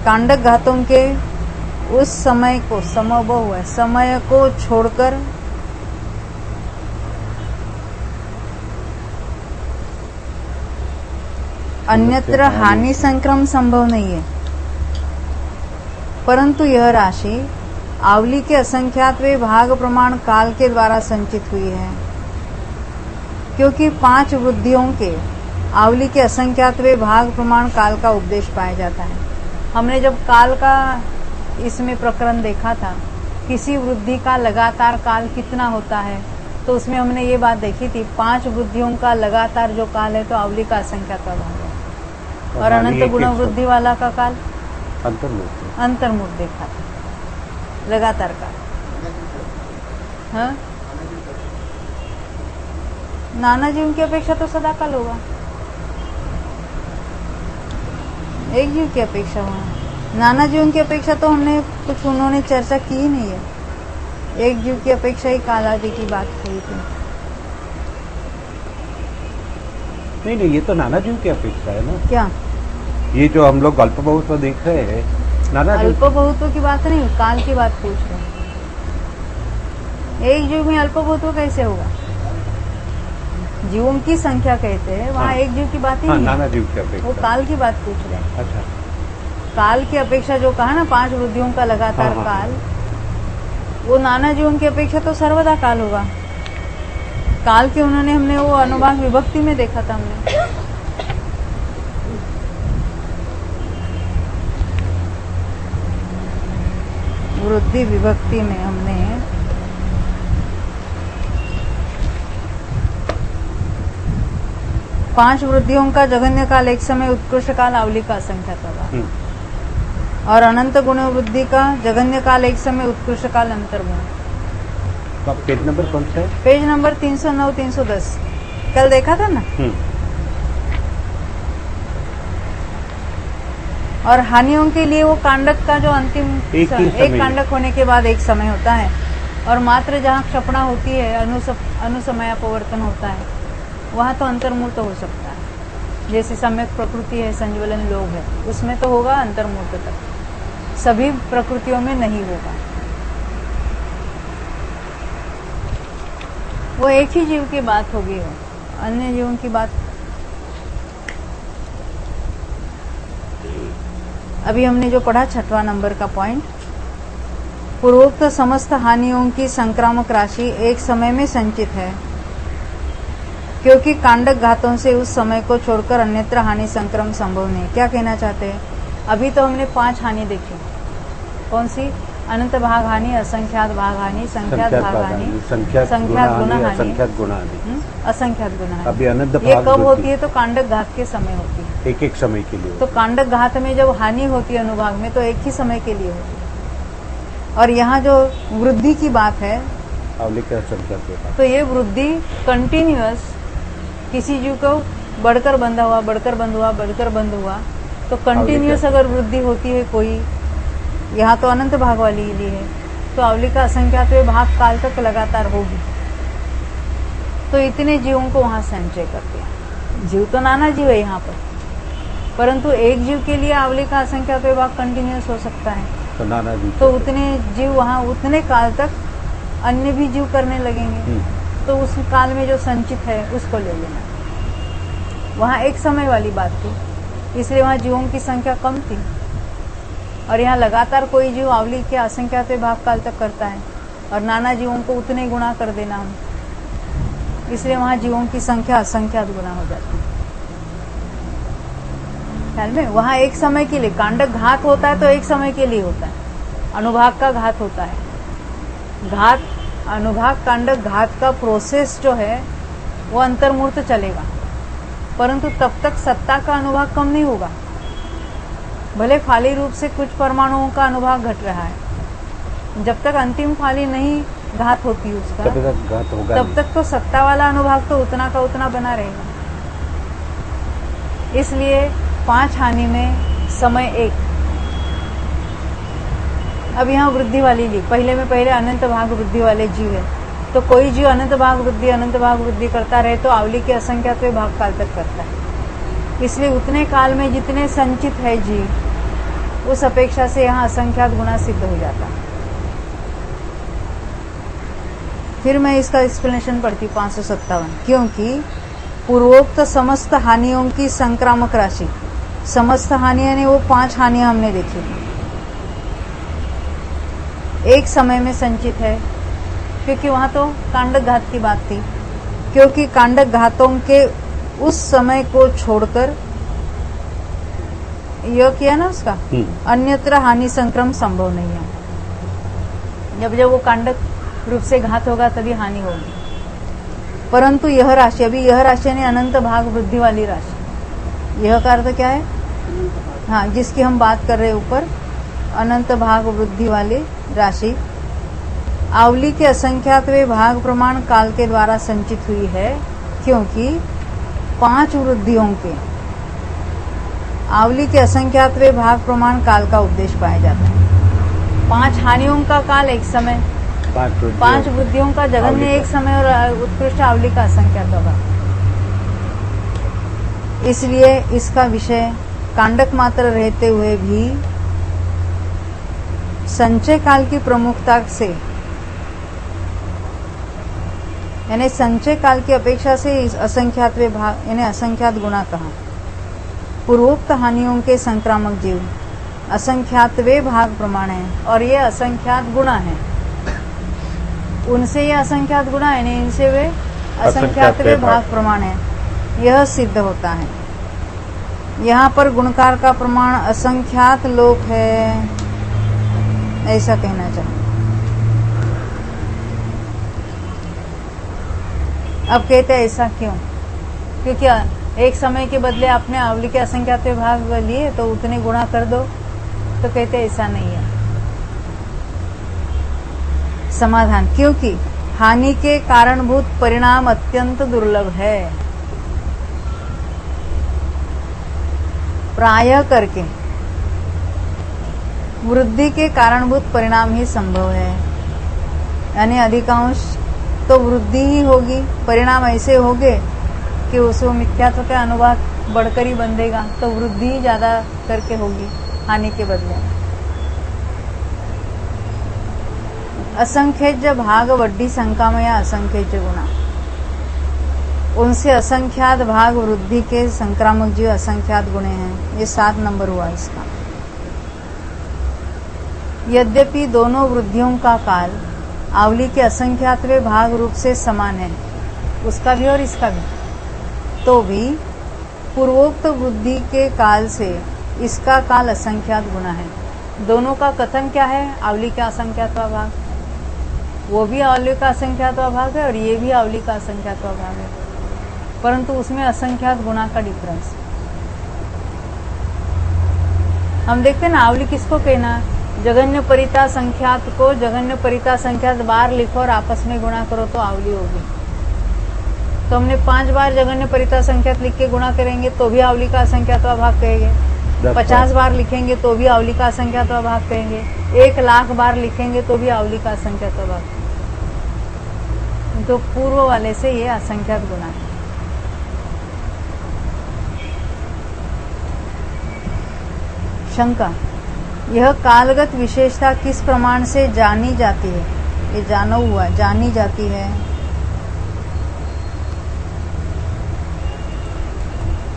कांडक घातों के उस समय को समबहुः है, समय को छोड़कर अन्यत्र हानि संक्रम संभव नहीं है, परंतु यह राशि आवली के असंख्यातवें भाग प्रमाण काल के द्वारा संचित हुई है, क्योंकि 5 वृद्धियों के आवली के असंख्यातवें भाग प्रमाण काल का उपदेश पाया जाता है। हमने जब काल का इसमें प्रकरण देखा था, किसी वृद्धि का लगातार काल कितना होता है, तो उसमें हमने ये बात देखी थी 5 वृद्धियों का लगातार जो काल है तो आवली का असंख्यातवा भाग है, और अनंत गुण वृद्धि वाला का काल अंतर्मुख देखा था, लगातार काल। हाँ, नाना जीव की अपेक्षा तो सदा काल होगा, एक जीव की अपेक्षा वहाँ। नाना जीव की अपेक्षा तो हमने कुछ उन्होंने चर्चा की ही नहीं है, एक जीव की अपेक्षा ही काल आदि की बात कही थी। नहीं, ये तो नाना जीव की अपेक्षा है ना। क्या ये जो हम लोग अल्पभूत्व देख रहे हैं, नाना जीव अल्पभूत्व की बात नहीं, काल की बात पूछ रहे हैं। एक जीव में अल्पभूत्व कैसे होगा? जीवों की संख्या कहते हैं, वहाँ हाँ। एक जीव की बात ही हाँ, नहीं है, नाना जीव की अपेक्षा। वो काल की बात पूछ रहे हैं। अच्छा, काल की अपेक्षा जो कहा ना 5 वृद्धियों का लगातार हाँ। काल, वो नाना जीवों की अपेक्षा तो सर्वदा काल होगा। काल के हमने वो अनुभाग विभक्ति में देखा था हमने। वृद्धि विभक्ति में हमने पांच वृद्धियों का जघन्य काल एक समय उत्कृष्ट काल आवली का असंख्यात होगा, और अनंत गुण वृद्धि का जघन्य काल एक समय उत्कृष्ट काल अंतर्गुण। तो आप पेज नंबर कौन सा है? पेज नंबर 309 310 कल देखा था ना। और हानियों के लिए वो कांडक का जो अंतिम एक कांडक होने के बाद एक समय होता है, और मात्र जहाँ क्षपणा होती है अनुसमयापवर्तन होता है, वहाँ तो अंतर्मूर्त हो सकता है। जैसे सम्यक प्रकृति है, संज्वलन लोभ है, उसमें तो होगा अंतर्मूर्त तक, सभी प्रकृतियों में नहीं होगा। वो एक ही जीव की बात होगी, वो अन्य जीवों की बात। अभी हमने जो पढ़ा 6वां नंबर का पॉइंट, पूर्वोक्त समस्त हानियों की संक्रामक राशि एक समय में संचित है, क्योंकि कांडक घातों से उस समय को छोड़कर अन्यत्र हानि संक्रम संभव नहीं। क्या कहना चाहते हैं? अभी तो हमने 5 हानि देखी, कौन सी? अनंत भाग हानि, असंख्यात भाग हानि, संख्यात भाग हानि, संख्यात गुण हानि, असंख्यात गुण हानि, असंख्यात गुण हानि। अभी अनंत ये भाग कब होती है? तो कांडक घात के समय होती है। एक एक समय के लिए। तो कांडक घात में जब हानि होती है अनुभाग में, तो एक ही समय के लिए होती है। और यहाँ जो वृद्धि की बात है, आवली का संख्यात, तो ये वृद्धि कंटिन्यूअस किसी जीव को बढ़कर बंध हुआ, बढ़कर बंध हुआ, बढ़कर बंध हुआ, तो कंटिन्यूअस अगर वृद्धि होती है कोई, यहाँ तो अनंत भाग वाली ही है, तो आवली का असंख्यात भाग काल तक लगातार होगी। तो इतने जीवों को वहां संचय करते हैं। जीव तो नाना जीव है यहाँ पर, परंतु एक जीव के लिए आवली का असंख्यात भाग कंटिन्यूअस हो सकता है, तो नाना जीव, तो उतने जीव वहां उतने काल तक अन्य भी जीव करने लगेंगे। तो उस काल में जो संचित है उसको ले लेना। वहां एक समय वाली बात थी, इसलिए वहां जीवों की संख्या कम थी। और यहाँ लगातार कोई जीव आवली के असंख्यात भाग काल तक करता है और नाना जीवों को उतने गुणा कर देना हम, इसलिए वहां जीवों की संख्या असंख्यात गुना हो जाती है। ख्याल में वहां एक समय के लिए कांडक घात होता है तो एक समय के लिए होता है, अनुभाग का घात होता है। घात अनुभाग कांडक घात का प्रोसेस जो है वो अंतर्मूर्त चलेगा, परंतु तब तक सत्ता का अनुभाग कम नहीं होगा। भले फाली रूप से कुछ परमाणुओं का अनुभाग घट रहा है, जब तक अंतिम फाली नहीं घात होती उसका तब तक घात होगा तब तक तो सत्ता वाला अनुभाग तो उतना का उतना बना रहेगा। इसलिए 5 हानि में समय 1। अब यहाँ वृद्धि वाली ली, पहले में पहले अनंत भाग वृद्धि वाले जीव है, तो कोई जीव अनंत भाग वृद्धि करता रहे तो आवली के असंख्यात भाग काल तक करता है। इसलिए उतने काल में जितने संचित है जीव, उस अपेक्षा से यहाँ असंख्यात गुना सिद्ध हो जाता है। फिर मैं इसका एक्सप्लेनेशन पढ़ती 557। क्योंकि पूर्वोक्त समस्त हानियों की संक्रामक राशि, समस्त हानि यानी वो 5 हानियां हमने देखी, एक समय में संचित है, क्योंकि वहां तो कांडक घात की बात थी। क्योंकि कांडक घातों के उस समय को छोड़कर यह किया ना उसका अन्यत्र हानि संक्रम संभव नहीं है। जब जब वो कांडक रूप से घात होगा तभी हानि होगी। परंतु यह राशि, अभी यह राशि यानी अनंत भाग वृद्धि वाली राशि, यह का अर्थ क्या है? हाँ, जिसकी हम बात कर रहे हैं ऊपर, अनंत भाग वृद्धि वाली राशि आवली के असंख्यातवे भाग प्रमाण काल के द्वारा संचित हुई है। क्योंकि 5 वृद्धियों के आवली के असंख्यातवे भाग प्रमाण काल का उपदेश पाया जाता है। 5 हानियों का काल एक समय, 5 वृद्धियों का जगन्य एक समय और उत्कृष्ट आवली का असंख्यात होगा। इसलिए इसका विषय कांडक मात्र रहते हुए भी संचय काल की प्रमुखता से, यानी संचय काल की अपेक्षा से इस असंख्यातवे भाग यानी असंख्यात गुणा कहा। पूर्वोक्त हानियों के संक्रामक जीव असंख्यातवे भाग प्रमाण है और ये असंख्यात गुणा है। उनसे ये असंख्यात गुणा है, नहीं इनसे वे असंख्यातवे भाग प्रमाण है, यह सिद्ध होता है। यहाँ पर गुणकार का प्रमाण असंख्यात लोक है, ऐसा कहना चाहिए। अब कहते हैं ऐसा क्यों? क्योंकि एक समय के बदले आपने आवली के असंख्यात भाग लिए तो उतने गुणा कर दो, तो कहते हैं ऐसा नहीं है। समाधान, क्योंकि हानि के कारणभूत परिणाम अत्यंत दुर्लभ है। प्रायः करके वृद्धि के कारणभूत परिणाम ही संभव है, यानी अधिकांश तो वृद्धि ही होगी, परिणाम ऐसे होंगे कि उसको मिथ्यात्व का अनुभाग बढ़कर ही बंधेगा, तो वृद्धि ही ज्यादा करके होगी हानि के बदले। असंख्यज भाग वड्डी संकामय असंख्यज गुणा, उनसे असंख्यात भाग वृद्धि के संक्रामक जीव असंख्यात गुणे हैं। ये 7 नंबर हुआ इसका। यद्यपि दोनों वृद्धियों का काल आवली के असंख्यातवे भाग रूप से समान है, उसका भी और इसका भी, तो भी पूर्वोक्त वृद्धि के काल से इसका काल असंख्यात गुना है। दोनों का कथन क्या है? आवली का असंख्यातवा भाग, वो भी आवली का असंख्यातवा भाग है और ये भी आवली का असंख्यातवा भाग है, परंतु उसमें असंख्यात गुना का डिफरेंस। हम देखते हैं ना, आवली किसको कहना? जगन्य परिता संख्यात को जगन्य परिता संख्यात बार लिखो और आपस में गुणा करो तो आवली होगी। तो हमने 5 बार जगन्य परिता संख्यात लिख के गुणा करेंगे तो भी आवली का असंख्यातवा भाग कहेंगे। 50 बार लिखेंगे तो भी आवली का असंख्यातवा भाग कहेंगे। 1,00,000 बार लिखेंगे तो भी आवली का असंख्यातवा भाग। तो पूर्व वाले से ये असंख्यात गुणा है। शंका, यह कालगत विशेषता किस प्रमाण से जानी जाती है? ये जानो हुआ, जानी जाती है।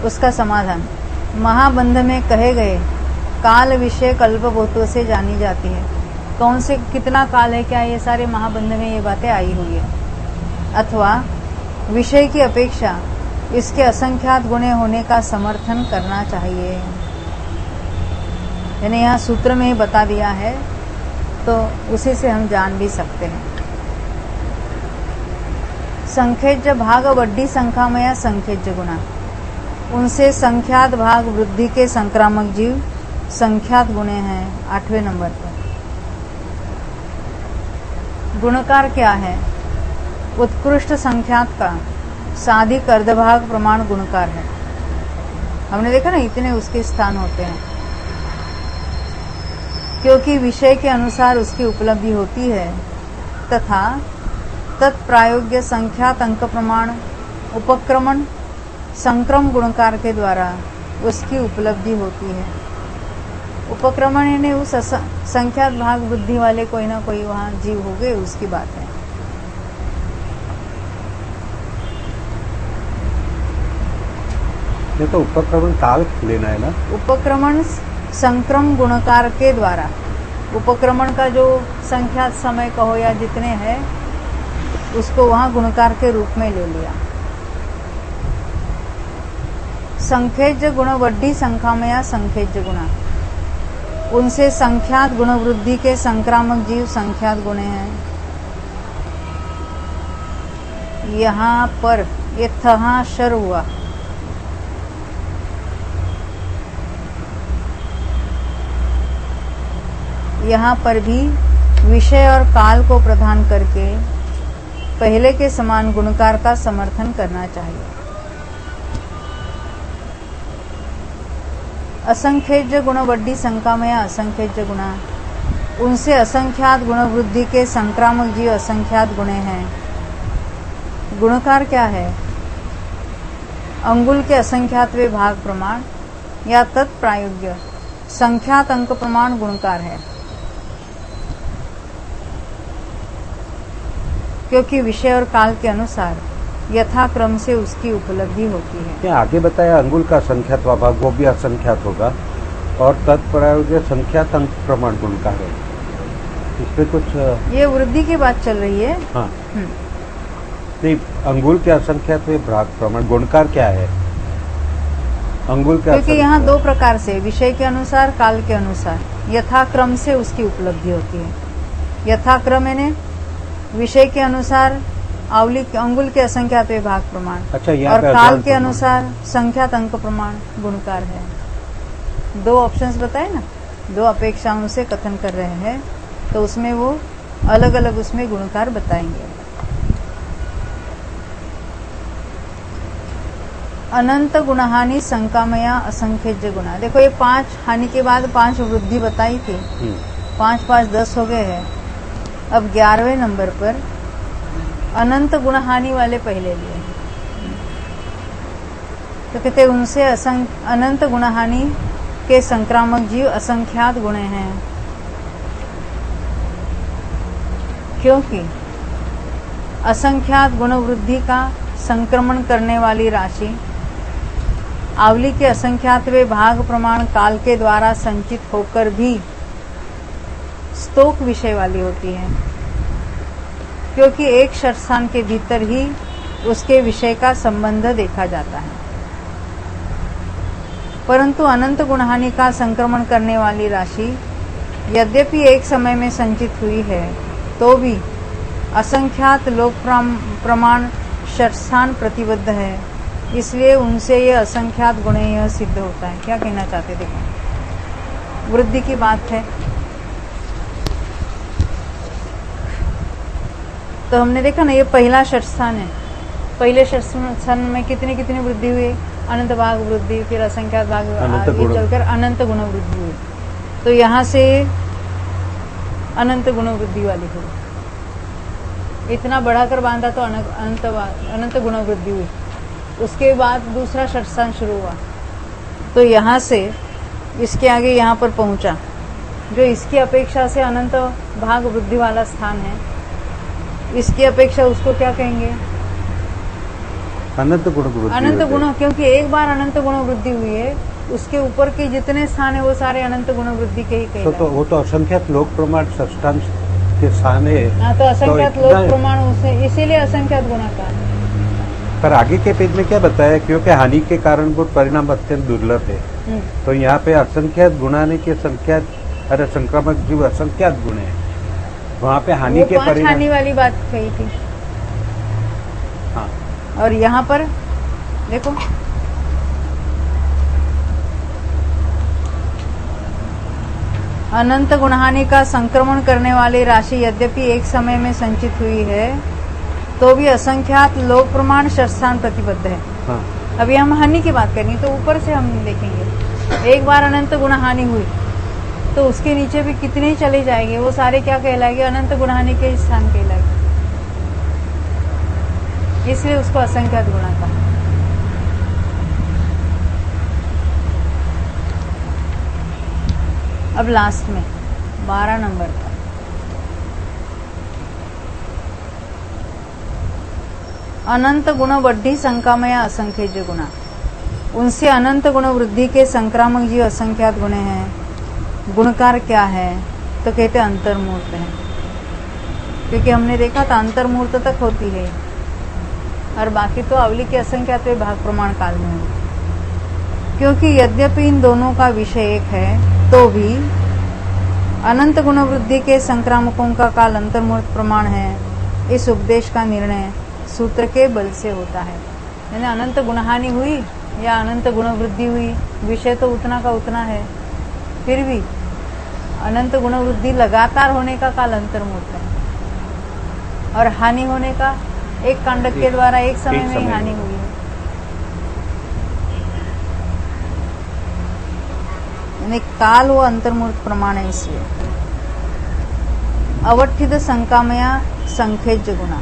उसका समाधान, महाबंध में कहे गए काल विषय कल्पबोधों से जानी जाती है। कौन से कितना काल है, क्या ये सारे महाबंध में ये बातें आई हुई है। अथवा विषय की अपेक्षा इसके असंख्यात गुणे होने का समर्थन करना चाहिए। यानी यहाँ सूत्र में ही बता दिया है, तो उसी से हम जान भी सकते हैं। संखेज्य भाग वड्डी संख्यामया संखेज्य गुणा, उनसे संख्यात भाग वृद्धि के संक्रामक जीव संख्यात गुणे हैं। 8वें नंबर पर गुणकार क्या है? उत्कृष्ट संख्यात का साधिक अर्धभाग प्रमाण गुणकार है। हमने देखा ना, इतने उसके स्थान होते हैं, क्योंकि विषय के अनुसार उसकी उपलब्धि होती है तथा तत्प्रायोग्य संख्यात अंक प्रमाण उपक्रमण संक्रम गुणकार के द्वारा उसकी उपलब्धि होती है। उपक्रमण यानी उस संख्यात भाग वृद्धि वाले कोई ना कोई वहां जीव हो गए, उसकी बात है। ये तो उपक्रमण काल लेना है ना। उपक्रमण संक्रम गुणकार के द्वारा, उपक्रमण का जो संख्यात समय कहो या जितने हैं उसको वहां गुणकार के रूप में ले लिया। संखेज्य गुण वड्डी संख्यामया संखेज्य गुणा, उनसे संख्यात गुण वृद्धि के संक्रामक जीव संख्यात गुणे हैं। यहाँ पर ये थहा शर हुआ, यहाँ पर भी विषय और काल को प्रदान करके पहले के समान गुणकार का समर्थन करना चाहिए। असंख्यज्य गुण वड्डी संख्यामया असंख्यज्य गुणा, उनसे असंख्यात गुण वृद्धि के संक्रामक जीव असंख्यात गुणे हैं। गुणकार क्या है? अंगुल के असंख्यातवें भाग प्रमाण या तत्प्रायोग्य संख्यात अंक प्रमाण गुणकार है, क्योंकि विषय और काल के अनुसार यथाक्रम से उसकी उपलब्धि होती है। क्या आगे बताया अंगुल का संख्यात भाग वो भी असंख्यात होगा और तत्प्रायोग्य संख्यात अंक प्रमाण गुणकार है। इस पे कुछ ये वृद्धि की बात चल रही है। हाँ नहीं, अंगुल के असंख्यात भाग प्रमाण गुणकार क्या है? अंगुल के क्योंकि यहाँ दो प्रकार से, विषय के अनुसार काल के अनुसार यथाक्रम से उसकी उपलब्धि होती है। यथाक्रम यानी विषय के अनुसार आवली अंगुल के असंख्यात भाग प्रमाण, अच्छा, और काल के अनुसार संख्यात अंक प्रमाण गुणकार है। दो ऑप्शंस बताए ना, दो अपेक्षाओं से कथन कर रहे हैं, तो उसमें वो अलग अलग उसमें गुणकार बताएंगे। अनंत गुणहानि संकामया असंख्यज्य गुणा, देखो ये 5 हानि के बाद 5 वृद्धि बताई थी, 5 5 10 हो गए हैं। अब 11वें नंबर पर अनंत गुणहानि वाले पहले लिए, तो कहते उनसे अनंत गुणहानि के संक्रामक जीव असंख्यात गुणे हैं, क्योंकि असंख्यात गुण वृद्धि का संक्रमण करने वाली राशि आवली के असंख्यातवें भाग प्रमाण काल के द्वारा संचित होकर भी स्तोक विषय वाली होती है, क्योंकि एक शर्तस्थान के भीतर ही उसके विषय का संबंध देखा जाता है। परंतु अनंत गुणहानि का संक्रमण करने वाली राशि यद्यपि एक समय में संचित हुई है, तो भी असंख्यात लोक प्रमाण शर्तस्थान प्रतिबद्ध है, इसलिए उनसे यह असंख्यात गुण यह सिद्ध होता है। क्या कहना चाहते देखो, वृद्धि की बात है। तो हमने देखा ना, ये पहला शर्तस्थान है। पहले शर्तस्थान में कितनी कितनी वृद्धि हुई? अनंत भाग वृद्धि, फिर असंख्यात भाग आगे चलकर अनंत गुण वृद्धि हुई। तो यहाँ से अनंत गुण वृद्धि वाली हुई, इतना बढ़ाकर बांधा तो अनंत गुण वृद्धि हुई। उसके बाद दूसरा शर्तस्थान शुरू हुआ, तो यहाँ से इसके आगे यहाँ पर पहुंचा, जो इसकी अपेक्षा से अनंत भाग वृद्धि वाला स्थान है, इसकी अपेक्षा उसको क्या कहेंगे? अनंत गुण वृद्धि। अनंत गुण, क्योंकि एक बार अनंत गुण वृद्धि हुई है उसके ऊपर के जितने स्थान है वो सारे अनंत गुण वृद्धि के ही तो कहलाए। वो तो असंख्यात लोक प्रमाण षष्ठांश के स्थान है। हाँ, तो असंख्यात तो लोक इतना- प्रमाण उसे इसीलिए असंख्यात गुणा का है। पर आगे के पेज में क्या बताया, क्योंकि हानि के कारणभूत परिणाम अत्यंत दुर्लभ है, तो यहाँ पे असंख्यात गुणाने के संख्यात, अरे संक्रामक जीव असंख्यात गुण है, वहाँ पे हानि वो के 5 परिणाम। हानि वाली बात कही थी। हाँ, और यहाँ पर देखो, अनंत गुणहानि का संक्रमण करने वाली राशि यद्यपि एक समय में संचित हुई है, तो भी असंख्यात लोक प्रमाण षष्ठान प्रतिबद्ध है। हाँ, अभी हम हानि की बात करनी, तो ऊपर से हम देखेंगे। एक बार अनंत गुणहानि हुई तो उसके नीचे भी कितने ही चले जाएंगे, वो सारे क्या कहलाएंगे, अनंत गुणहानि के स्थान कहलाएंगे। इसलिए उसको असंख्यात गुणा कहा। अब लास्ट में 12 नंबर का, अनंत गुण वृद्धि संकामया असंख्य गुणा। उनसे अनंत गुण वृद्धि के संक्रामक जीव असंख्यात गुणे हैं। गुणकार क्या है, तो कहते अंतर्मूर्त है, क्योंकि हमने देखा था अंतर्मूर्त तक होती है, और बाकी तो अवली के असंख्यात भाग प्रमाण काल में है। क्योंकि यद्यपि इन दोनों का विषय एक है, तो भी अनंत गुण वृद्धि के संक्रामकों का काल अंतर्मूर्त प्रमाण है। इस उपदेश का निर्णय सूत्र के बल से होता है। यानी अनंत गुणहानि हुई या अनंत गुण वृद्धि हुई, विषय तो उतना का उतना है, फिर भी अनंत गुण वृद्धि लगातार होने का काल अंतर्मूर्त है, और हानि होने का एक कांडक के द्वारा एक समय में ही हानि हुई है। यानी काल वो अंतर्मूर्त प्रमाण है। इसलिए अवठित संकामया संखेज्य गुणा,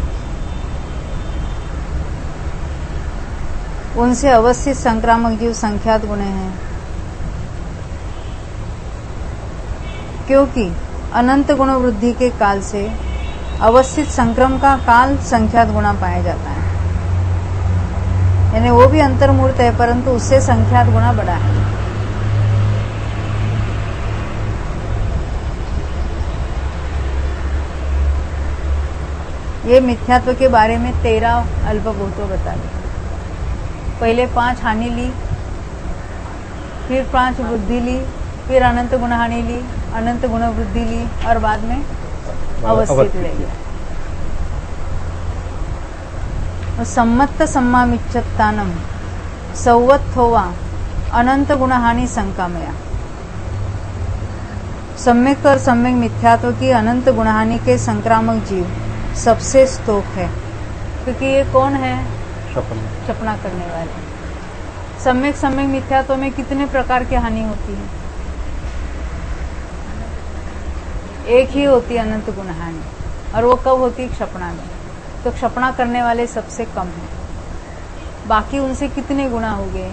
उनसे अवस्थित संक्रामक जीव संख्यात गुणे हैं। क्योंकि अनंत गुण वृद्धि के काल से अवस्थित संक्रम का काल संख्यात गुणा पाया जाता है। यानी वो भी अंतर्मूर्त है, परंतु उससे संख्यात गुणा बड़ा है। ये मिथ्यात्व के बारे में 13 अल्पभूतों बता दिए। पहले 5 हानि ली, फिर 5 वृद्धि ली, फिर अनंत गुण हानि ली, अनंत गुण वृद्धि ली, और बाद में अवस्थित ले लिया। सम्मत सम्मामिच्छत्तानम सौवत्थोवा अनंत गुण हानि संकामया। सम्यक और सम्यक मिथ्यात्व की अनंत गुणहानि के संक्रामक जीव सबसे स्तोक है, क्योंकि ये कौन है, चपना करने वाले। सम्यक सम्यक मिथ्यात्व में कितने प्रकार की हानि होती है, एक ही होती है अनंत गुण हानि, और वो कब होती है, क्षपणा में। तो क्षपणा करने वाले सबसे कम है, बाकी उनसे कितने गुणा हो गए,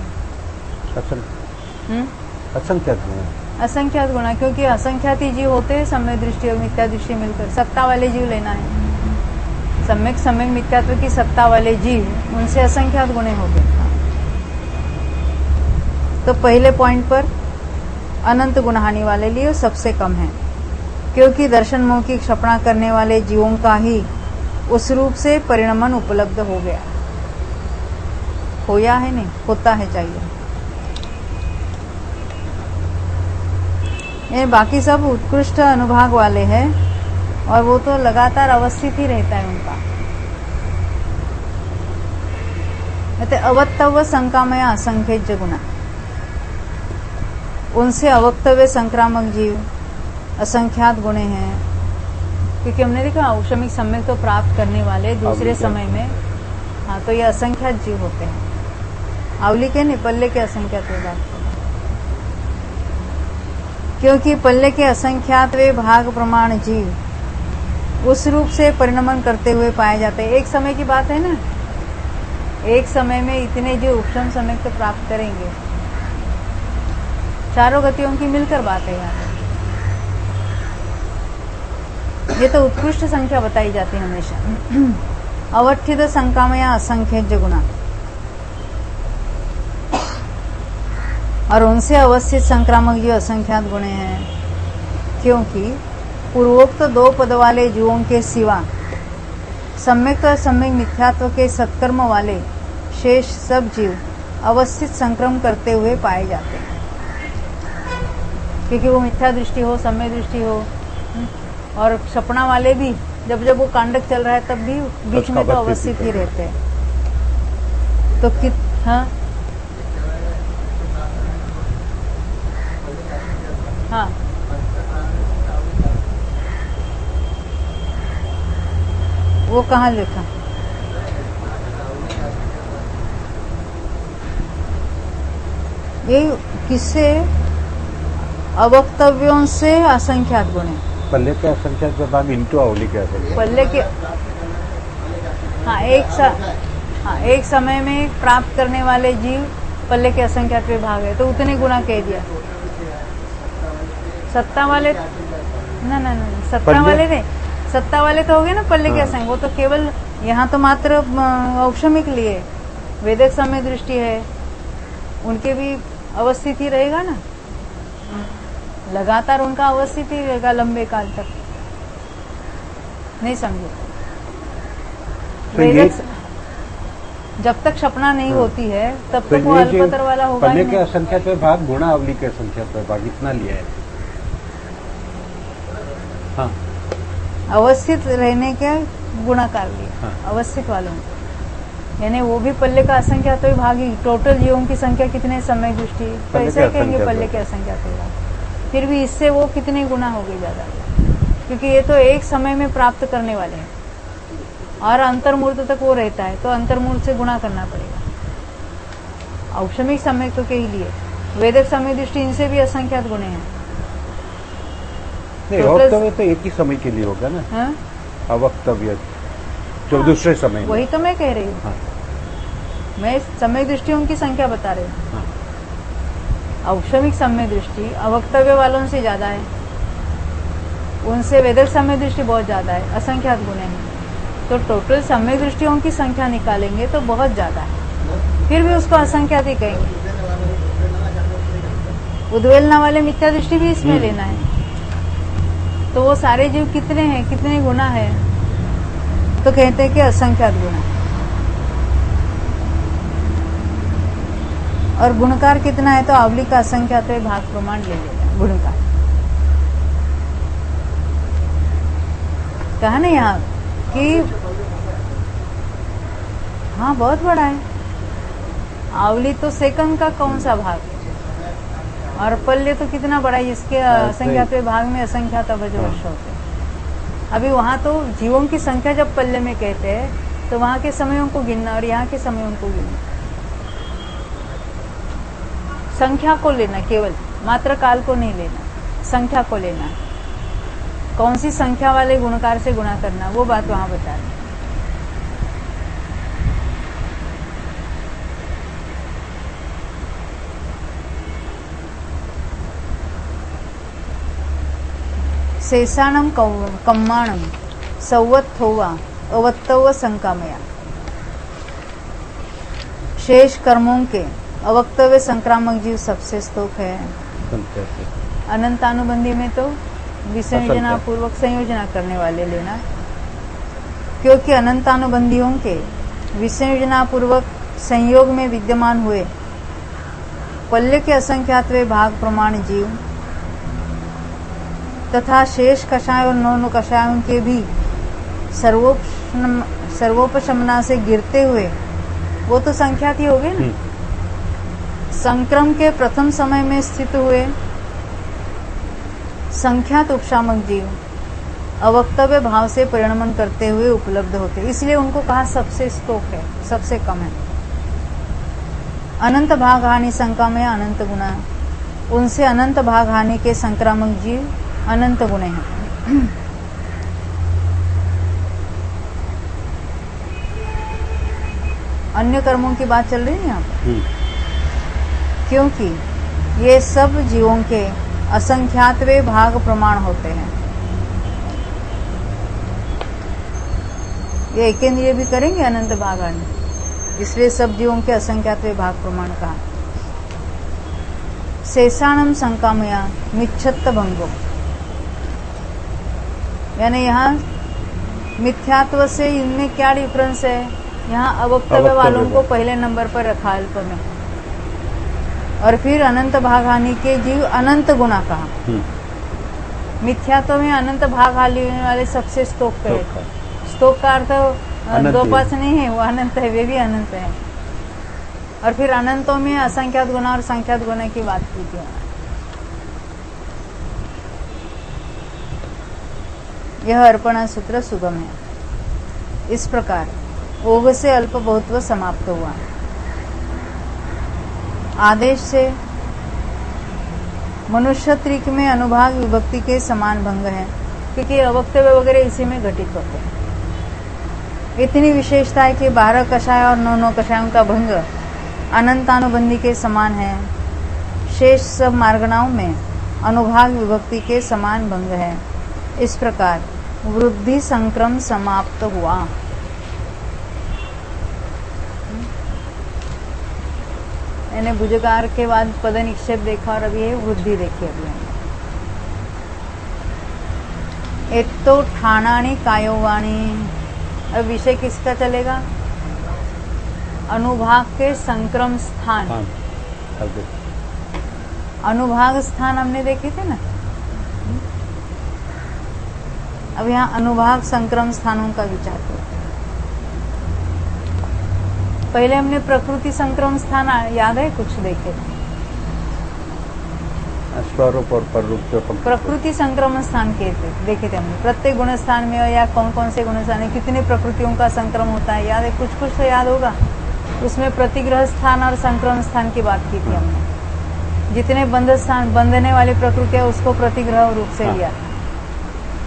असंख्यात गुण, असंख्यात गुणा। क्योंकि असंख्यात ही जीव होते हैं, सम्यक दृष्टि और मिथ्या दृष्टि मिलकर। सत्ता वाले जीव लेना है, सम्यक सम्यक मिथ्यात्व की सत्ता वाले जीव, उनसे असंख्यात गुणे हो गए। तो पहले पॉइंट पर अनंत गुणहानि वाले लिए सबसे कम है, क्योंकि दर्शन मोह की क्षपणा करने वाले जीवों का ही उस रूप से परिणमन उपलब्ध हो गया। होया है नहीं, होता है चाहिए। ये बाकी सब उत्कृष्ट अनुभाग वाले हैं, और वो तो लगातार अवस्थित ही रहता है उनका। अवक्तव्य संकामया असंख्य गुणा, उनसे अवक्तव्य संक्रामक जीव असंख्यात गुणे हैं। क्योंकि हमने देखा औषमिक सम्यक तो प्राप्त करने वाले दूसरे समय में, हाँ, तो ये असंख्यात जीव होते हैं। आवली के नहीं, पल्ले के असंख्यात वे भाग, क्योंकि पल्ले के असंख्यात वे भाग प्रमाण जीव उस रूप से परिणमन करते हुए पाए जाते हैं। एक समय की बात है ना, एक समय में इतने जो उपशम समय तो प्राप्त करेंगे, चारों गतियों की मिलकर बात है यहाँ। ये तो उत्कृष्ट संख्या बताई जाती है हमेशा। अवठित संकामया असंख्य गुणा, और उनसे अवस्थित संक्रामक जीव असंख्यात गुणे हैं, क्योंकि पूर्वोक्त दो पद वाले जीवों के सिवा सम्यक और सम्यक मिथ्यात्व के सत्कर्म वाले शेष सब जीव अवस्थित संक्रम करते हुए पाए जाते हैं, क्योंकि वो मिथ्या दृष्टि हो, सम्यक दृष्टि हो, और सपना वाले भी जब जब वो कांडक चल रहा है तब भी बीच में तो अवस्थित ही रहते हैं। तो हाँ हाँ वो कहाँ लिखा? ये किससे? अवक्तव्यों से असंख्यात गुण है। पल्ले के असंख्यात विभाग इंटू अवली के असंख्यात। पल्ले के हाँ एक समय में प्राप्त करने वाले जीव पल्ले के असंख्यात विभाग है, तो उतने गुना कह दिया। सत्ता वाले ना सत्ता वाले नहीं, सत्ता वाले तो हो गए ना पल्ले के असंख्य, वो तो केवल यहाँ तो मात्र औक्षमिक लिए, वेदक समय दृष्टि है, उनके भी अवस्थित ही रहेगा ना, लगातार उनका अवस्थित ही रहेगा लंबे काल तक। नहीं समझे? वेदक जब तक सपना नहीं होती है तब तक वो अल्पतर वाला होगा। पल्ले के असंख्यात विभाग गुणा अवली के असंख्यात विभाग इतना लिया है। हाँ अवस्थित रहने के गुणाकार लिया। हाँ। अवस्थित वालों यानी वो भी पल्ले का असंख्यात विभाग ही। टोटल जीवों की संख्या कितने समय दृष्टि, तो ऐसे ही कहेंगे पल्ले के असंख्यात विभाग। फिर भी इससे वो कितने गुना हो गए ज्यादा, क्योंकि ये तो एक समय में प्राप्त करने वाले हैं और अंतर्मूर्त तक वो रहता है, तो अंतर्मूर्त से गुणा करना पड़ेगा। औक्षमिक समय तो के ही लिए, वेदक समय दृष्टि इनसे भी असंख्यात गुणे हैं। नहीं, अवक्तव्य तो एक ही समय के लिए होगा ना। हाँ? अवक्तव्य जो दूसरे समय। वही तो मैं कह रही हूँ। हाँ। मैं समय दृष्टियों की संख्या बता रही हूँ। हाँ। औक्षमिक समय दृष्टि अवक्तव्य वालों से ज्यादा है, उनसे वेदक समय दृष्टि बहुत ज्यादा है, असंख्यात गुणे हैं। तो टोटल समय दृष्टियों की संख्या निकालेंगे तो बहुत ज्यादा है, फिर भी उसको असंख्यात ही कहेंगे। उद्वेलना वाले मिथ्या दृष्टि भी इसमें लेना है। तो वो सारे जीव कितने हैं, कितने गुना है, तो कहते हैं कि असंख्यात गुना। और गुणकार कितना है, तो आवली का असंख्यात भाग प्रमाण ले लेगा गुणकार। कहा ना यहाँ कि हाँ बहुत बड़ा है। आवली तो सेकंड का कौन सा भाग, और पल्ले तो कितना बड़ा है, इसके असंख्यात भाग में असंख्यात अवज वर्ष होते हैं। अभी वहां तो जीवों की संख्या जब पल्ले में कहते हैं तो वहां के समयों को गिनना और यहाँ के समयों को गिनना, संख्या को लेना, केवल मात्र काल को नहीं लेना, संख्या को लेना। कौन सी संख्या वाले गुणकार से गुणा करना, वो बात वहां बता रहे। शेषाणम कम्माणम सौवत्थोवा अवत्तव संकामया। शेष कर्मों के अवक्तव्य संक्रामक जीव सबसे स्तोक है। अनंतानुबंधी में तो विसंयोजना पूर्वक संयोजना करने वाले लेना, क्योंकि अनंतानुबंधियों के विसंयोजना पूर्वक संयोग में विद्यमान हुए पल्ले के असंख्यातवे भाग प्रमाण जीव तथा शेष कषाय और नौन कषायों के भी सर्वोपशमना से गिरते हुए वो तो संख्यात ही हो गए ना। संक्रम के प्रथम समय में स्थित हुए संख्यात उपशामक जीव अवक्तव्य भाव से परिणमन करते हुए उपलब्ध होते, इसलिए उनको कहा सबसे स्तोक है, सबसे कम है। अनंत भाग हानि संका में अनंत गुना, उनसे अनंत भाग हानि के संक्रामक जीव अनंत गुणे हैं। अन्य कर्मों की बात चल रही है यहाँ पर, क्योंकि ये सब जीवों के असंख्यातवे भाग प्रमाण होते हैं। ये एकेंद्रिय भी करेंगे अनंत भाग हानि, इसलिए सब जीवों के असंख्यातवे भाग प्रमाण कहा। शेषाणम संकामया मिच्छत्त भंगो, यानी यहाँ मिथ्यात्व से इनमें क्या डिफरेंस है? यहाँ अवक्तव्य वालों को पहले नंबर पर रखा अल्प में, और फिर अनंत भाग हानि के जीव अनंत गुना कहा। मिथ्यात्व में अनंत भाग हानि वाले सबसे स्तोक कहे थे। स्तोक का अर्थ दो पास नहीं है, वो अनंत है, वे भी अनंत है। और फिर अनंतों में असंख्यात गुना और संख्यात गुना की बात की थी। यह अर्पणा सूत्र सुगम है। इस प्रकार ओघ से अल्प बहुत्व समाप्त हुआ। आदेश से मनुष्य त्रिक में अनुभाग विभक्ति के समान भंग है, क्योंकि अवक्तव्य वगैरह इसी में घटित होते हैं। इतनी विशेषता है कि 12 कषाय और 9 कषायों का भंग अनंतानुबंधी के समान है। शेष सब मार्गणाओं में अनुभाग विभक्ति के समान भंग है। इस प्रकार वृद्धि संक्रम समाप्त हुआ। मैंने भुजगार के बाद पद निक्षेप देखा और अभी ये वृद्धि देखी। अभी हमने एक तो ठाणानी कायोवाणी। अब विषय किसका चलेगा? अनुभाग के संक्रम स्थान। अनुभाग स्थान हमने देखे थे ना। अब यहाँ अनुभाग संक्रम स्थानों का विचार करो। पहले हमने प्रकृति संक्रम स्थान याद है कुछ देखे थे। स्वरूप और पररूप। प्रकृति संक्रमण स्थान देखे थे हमने। प्रत्येक गुण स्थान में या कौन कौन से गुण स्थान में कितने प्रकृतियों का संक्रम होता है याद है? कुछ कुछ तो याद होगा। उसमें प्रतिग्रह स्थान और संक्रमण स्थान की बात की थी हमने। जितने बंध स्थान, बंधने वाली प्रकृतियां उसको प्रतिग्रह रूप से लिया।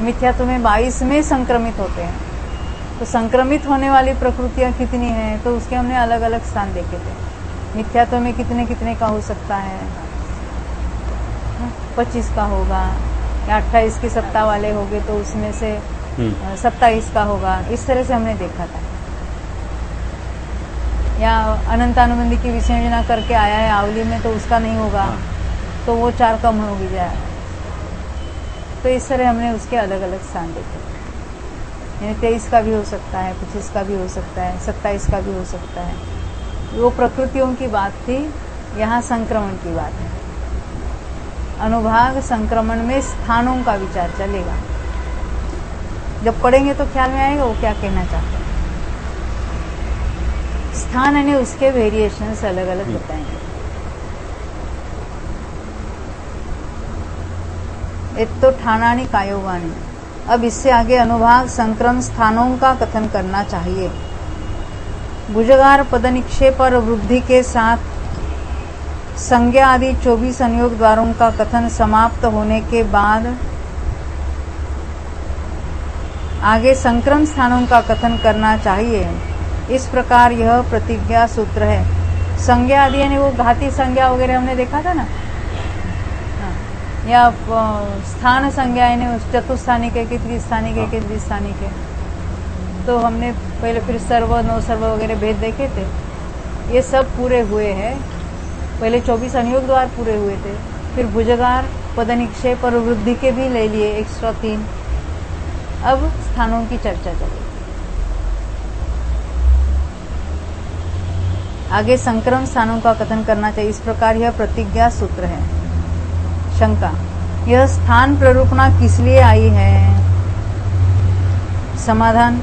मिथ्यात्व में 22 में संक्रमित होते हैं। तो संक्रमित होने वाली प्रकृतियां कितनी हैं? तो उसके हमने अलग अलग स्थान देखे थे। मिथ्यात्व में कितने कितने का हो सकता है? 25 का होगा, या 28 की सत्ता वाले होंगे तो उसमें से 27 का होगा। इस तरह से हमने देखा था। या अनंतानुबंधी की विसंयोजना करके आया है आवली में तो उसका नहीं होगा, तो वो 4 कम होगी जाए। तो इस तरह हमने उसके अलग अलग स्थान देखे। यानी 23 का भी हो सकता है, 25 का भी हो सकता है, 27 का भी हो सकता है। वो प्रकृतियों की बात थी, यहाँ संक्रमण की बात है। अनुभाग संक्रमण में स्थानों का विचार चलेगा। जब पढ़ेंगे तो ख्याल में आएगा वो क्या कहना चाहते हैं। स्थान यानी उसके वेरिएशंस अलग अलग बताएंगे। एक तो ठाणानी कायोवाणी। अब इससे आगे अनुभाग संक्रम स्थानों का कथन करना चाहिए। भुजगार पद निक्षेप और वृद्धि के साथ संज्ञा आदि 24 संयोग द्वारों का कथन समाप्त होने के बाद आगे संक्रम स्थानों का कथन करना चाहिए। इस प्रकार यह प्रतिज्ञा सूत्र है। संज्ञा आदि यानी वो घाती संज्ञा वगैरह हमने देखा था ना, या स्थान संज्ञा यानी चतुस्थानी के, त्रिस्थानी के, द्विस्थानी के। तो हमने पहले फिर सर्व, नौ सर्व वगैरह भेद देखे थे। ये सब पूरे हुए हैं। पहले 24 अनुयोग द्वार पूरे हुए थे, फिर भुजगार, पद निक्षेप और वृद्धि के भी ले लिए एक्स्ट्रा 3। अब स्थानों की चर्चा चलेगी। आगे संक्रम स्थानों का कथन करना चाहिए। इस प्रकार यह प्रतिज्ञा सूत्र है। शंका, यह स्थान प्ररूपणा किस लिए आई है? समाधान,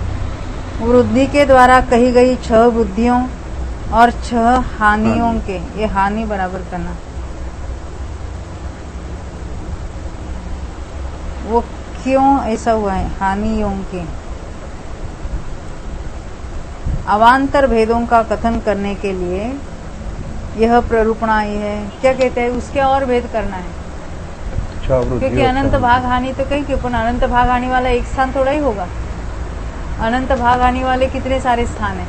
वृद्धि के द्वारा कही गई 6 बुद्धियों और 6 हानियों के, ये हानि बराबर करना, वो क्यों ऐसा हुआ है? हानियों के अवान्तर भेदों का कथन करने के लिए यह प्ररूपणा आई है। क्या कहते हैं? उसके और भेद करना है, क्योंकि अनंत भाग हानि तो कहीं क्यों, अनंत भाग हानि वाला एक स्थान थोड़ा ही होगा। अनंत भाग हानि वाले कितने सारे स्थान हैं,